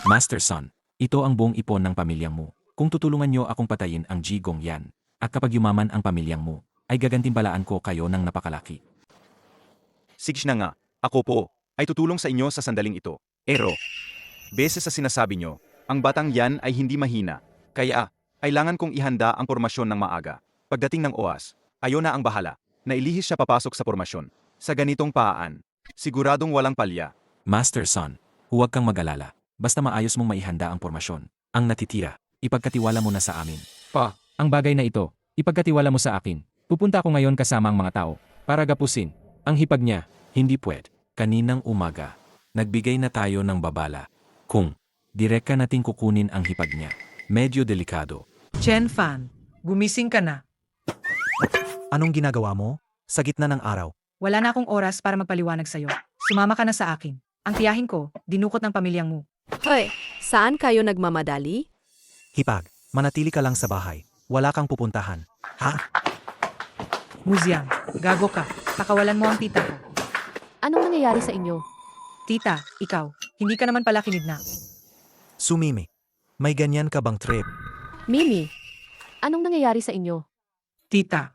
Master Son, ito ang buong ipon ng pamilyang mo. Kung tutulungan niyo akong patayin ang Jigong yan, at kapag yumaman ang pamilyang mo, ay gagantimpalaan ko kayo ng napakalaki. sige na nga, ako po, ay tutulong sa inyo sa sandaling ito. Ero. Beses sa sinasabi nyo, ang batang yan ay hindi mahina. Kaya, kailangan kong ihanda ang pormasyon ng maaga. Pagdating ng oras, ayon na ang bahala, na ilihis siya papasok sa pormasyon. Sa ganitong paan, siguradong walang palya. Master Son, huwag kang mag-alala. Basta maayos mong maihanda ang pormasyon. Ang natitira, ipagkatiwala mo na sa amin. Pa, ang bagay na ito, ipagkatiwala mo sa akin. Pupunta ako ngayon kasama ang mga tao para gapusin ang hipag niya. Hindi pwede. Kaninang umaga, nagbigay na tayo ng babala. Kung direka nating kukunin ang hipag niya, medyo delikado. Chen Fan, gumising ka na. Anong ginagawa mo? Sa gitna ng araw. Wala na akong oras para magpaliwanag sa'yo. Sumama ka na sa akin. Ang tiyahin ko, dinukot ng pamilyang mo. Hoy, saan kayo nagmamadali? Hipag, manatili ka lang sa bahay. Wala kang pupuntahan. Ha? Muziang, gago ka. Pakawalan mo ang tita ko. Anong nangyayari sa inyo? Tita, ikaw, hindi ka naman pala kinidnap. Sumimi. May ganyan ka bang trip? Mimi, anong nangyayari sa inyo? Tita,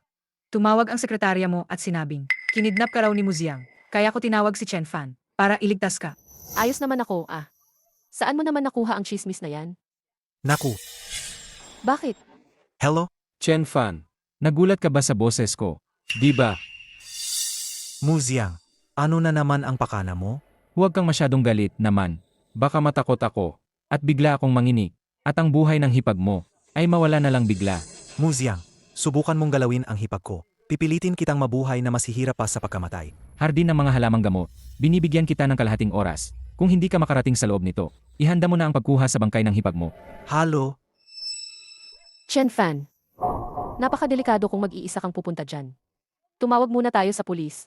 tumawag ang sekretarya mo at sinabing, kinidnap ka raw ni Muziang. Kaya ko tinawag si Chen Fan para iligtas ka. Ayos naman ako, ah. Saan mo naman nakuha ang chismis na yan? Naku, Bakit? hello? Chen Fan, nagulat ka ba sa boses ko? Di ba? Muziang, ano na naman ang pakana mo? Huwag kang masyadong galit naman. Baka matakot ako at bigla akong manginig at ang buhay ng hipag mo ay mawala na lang bigla. Muziang, subukan mong galawin ang hipag ko. Pipilitin kitang mabuhay na mas hihirap pa sa pagkamatay. Hardin ng mga halamang gamot, binibigyan kita ng kalahating oras. Kung hindi ka makarating sa loob nito, ihanda mo na ang pagkuha sa bangkay ng hipag mo. Halo? Chen Fan, napakadelikado kung mag-iisa kang pupunta dyan. Tumawag muna tayo sa pulis.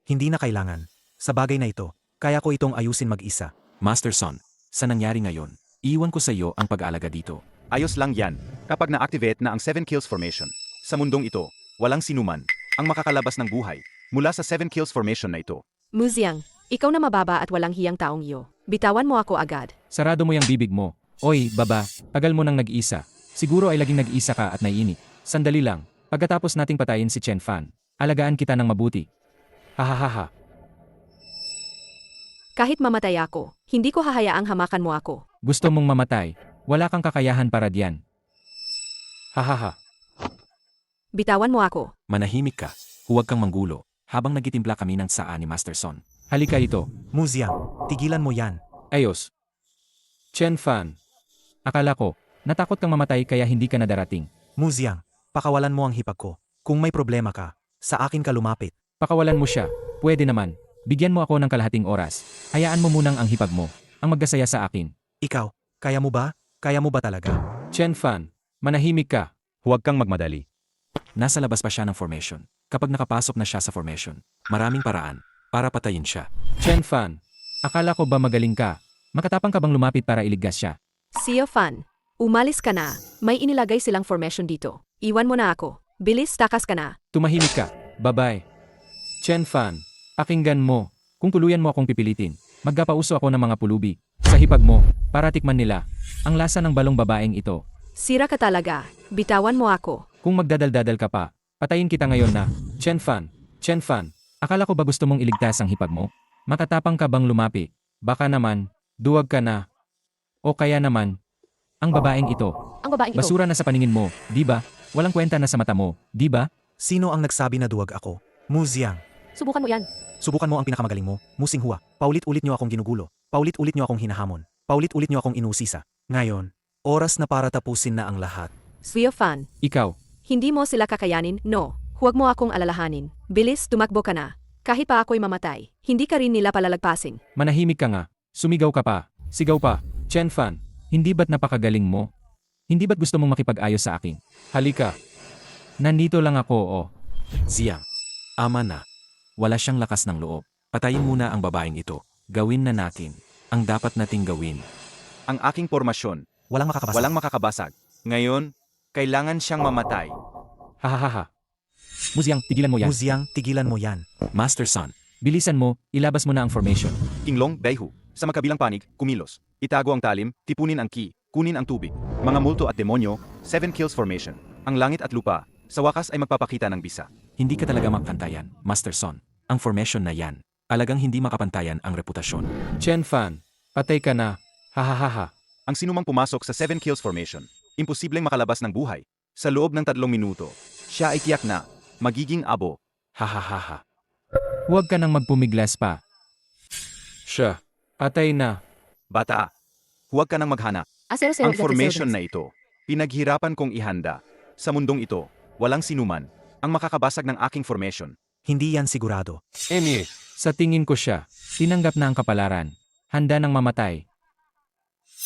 Hindi na kailangan. Sa bagay na ito, kaya ko itong ayusin mag-isa. Master Son, sa nangyari ngayon, iwan ko sa iyo ang pag-aalaga dito. Ayos lang yan, kapag na-activate na ang 7 kills formation. Sa mundong ito, walang sinuman ang makakalabas ng buhay mula sa 7 kills formation na ito. Muziang, ikaw na mababa at walang hiyang taong iyo. Bitawan mo ako agad. Sarado mo yung bibig mo. Oy, baba, tagal mo nang nag-iisa. Siguro ay laging nag-iisa ka at naiinit. Sandali lang, pagkatapos nating patayin si Chen Fan, alagaan kita ng mabuti. Hahaha. Kahit mamatay ako, hindi ko hahayaang hamakan mo ako. Gusto mong mamatay, wala kang kakayahan para diyan. Hahaha. Bitawan mo ako. Manahimik ka, huwag kang manggulo, habang nagitimpla kami ng tsaa ni Master Son. Halika ito. Muziang, tigilan mo yan. Ayos. Chen Fan. Akala ko, natakot kang mamatay kaya hindi ka nadarating. Muziang, pakawalan mo ang hipag ko. Kung may problema ka, sa akin ka lumapit. Pakawalan mo siya. Pwede naman. Bigyan mo ako ng kalahating oras. Hayaan mo munang ang hipag mo, ang magkasaya sa akin. Ikaw, kaya mo ba? Kaya mo ba talaga? Chen Fan, manahimik ka. Huwag kang magmadali. Nasa labas pa siya ng formation. Kapag nakapasok na siya sa formation, maraming paraan para patayin siya. Chen Fan, akala ko ba magaling ka? Makatapang ka bang lumapit para iligtas siya? Sia Fan, umalis ka na. May inilagay silang formation dito. Iwan mo na ako. Bilis, takas ka na. Tumahimik ka. Bye-bye. Chen Fan, pakinggan mo. Kung tuluyan mo akong pipilitin, magpapauso ako ng mga pulubi. Sa hipag mo, para tikman nila. Ang lasa ng balong babaeng ito. Sira ka talaga. Bitawan mo ako. Kung magdadal-dadal ka pa, patayin kita ngayon na. Chen Fan, akala ko ba gusto mong iligtas ang hipag mo? Matatapang ka bang lumapi? Baka naman, duwag ka na. O kaya naman, ang babaeng ito. Ang babaeng ito. Basura na sa paningin mo, di ba? Walang kwenta na sa mata mo, di ba? Sino ang nagsabi na duwag ako? Mu Ziang. Subukan mo yan. Subukan mo ang pinakamagaling mo, Mu Xinghua. Paulit-ulit niyo akong ginugulo. Paulit-ulit niyo akong hinahamon. Paulit-ulit niyo akong inusisa. Ngayon, oras na para tapusin na ang lahat. Zio Fan, Ikaw, hindi mo sila kakayanin, no. Huwag mo akong alalahanin. Bilis, tumakbo ka na. Kahit pa ako'y mamatay, hindi ka rin nila palalagpasin. manahimik ka nga. Sumigaw ka pa. Sigaw pa. Chen Fan, hindi ba't napakagaling mo? Hindi ba't gusto mong makipag-ayos sa akin? Halika. Nandito lang ako, oh. Ziang, ama na. Wala siyang lakas ng loob. Patayin muna ang babaeng ito. Gawin na natin ang dapat nating gawin. Ang aking pormasyon, Walang makakabasa. walang makakabasag. Ngayon, kailangan siyang mamatay. Hahaha. Muzyang, tigilan mo yan. Mu Ziang, tigilan mo yan. Master Sun, Bilisan mo, ilabas mo na ang formation. Kinglong, Beihu. Sa magkabilang panig, kumilos. Itago ang talim, tipunin ang ki, kunin ang tubig. Mga multo at demonyo, 7 kills formation. Ang langit at lupa, sa wakas ay magpapakita ng bisa. hindi ka talaga makapantayan, Master Sun. Ang formation na yan, talagang hindi makapantayan ang reputasyon. Chen Fan, patay ka na. Hahaha. Ang sinumang pumasok sa 7 kills formation, imposibleng makalabas ng buhay. Sa loob ng 3 minuto, siya ay tiyak na magiging abo. Hahaha. Huwag ka nang magpumiglas pa. Siya, patay na. Bata, huwag ka nang maghanap. Asero-sero. Ang formation na ito, pinaghirapan kong ihanda. Sa mundong ito, walang sinuman ang makakabasag ng aking formation. Hindi yan sigurado. Emil, sa tingin ko siya, tinanggap na ang kapalaran. Handa nang mamatay.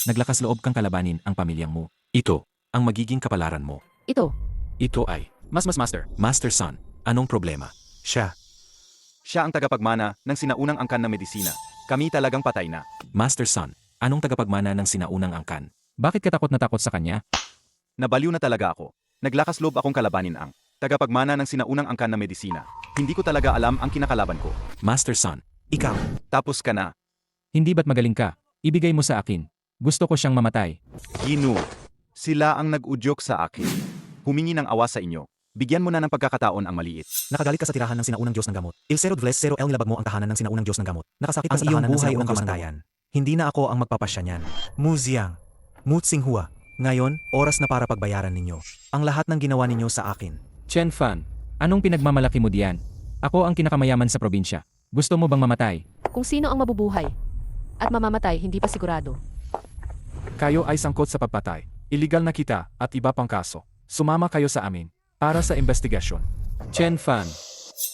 Naglakas loob kang kalabanin ang pamilyang mo. Ito, ang magiging kapalaran mo. Ito. Ito ay, Master. Master Sun, anong problema? Siya. Siya ang tagapagmana ng sinaunang angkan na medisina. Kami talagang patay na. Master Sun, anong tagapagmana ng sinaunang angkan? Bakit ka takot na takot sa kanya? Nabaliw na talaga ako. Naglakas loob akong kalabanin ang tagapagmana ng sinaunang angkan na medisina. Hindi ko talaga alam ang kinakalaban ko. Master Sun, Ikaw. Tapos ka na. Hindi ba't magaling ka? Ibigay mo sa akin. Gusto ko siyang mamatay. Ginu. Sila ang nag-udyok sa akin. Humingi ng awa sa inyo. Bigyan mo na ng pagkakataon ang maliit. Nakagalit ka sa tirahan ng sinaunang Diyos ng gamot. Il Zero Dvles Zero El nilabag mo ang tahanan ng sinaunang Diyos ng gamot. Nakasakit ka sa iyong tahanan ng buhay sinaunang ang Diyos ng kamatayan. gamot. Hindi na ako ang magpapasya niyan. Mu Ziang. Mu Xinghua. Ngayon, oras na para pagbayaran ninyo. Ang lahat ng ginawa ninyo sa akin. Chen Fan, anong pinagmamalaki mo diyan? Ako ang kinakamayaman sa probinsya. Gusto mo bang mamatay? Kung sino ang mabubuhay at mamamatay, hindi pa sigurado. Kayo ay sangkot sa pagpatay. Illegal na kita at iba pang kaso. Sumama kayo sa amin para sa investigasyon. Chen Fan,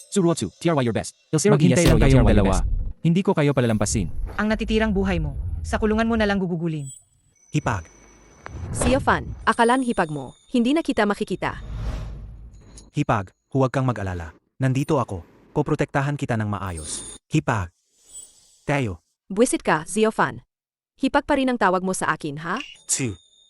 Suruotsu, TRY your best. Il Zero maghintay Diaz lang Zero kayong TRY your dalawa. best. Hindi ko kayo palalampasin. Ang natitirang buhay mo, sa kulungan mo na lang gugugulin. Hipag. Zio Fan, akalan hipag mo. Hindi na kita makikita. Hipag, huwag kang mag-alala. Nandito ako. Poprotektahan kita ng maayos. Hipag. Tayo. Buwisit ka, Zio Fan. Hipag pa rin ang tawag mo sa akin, ha? 2.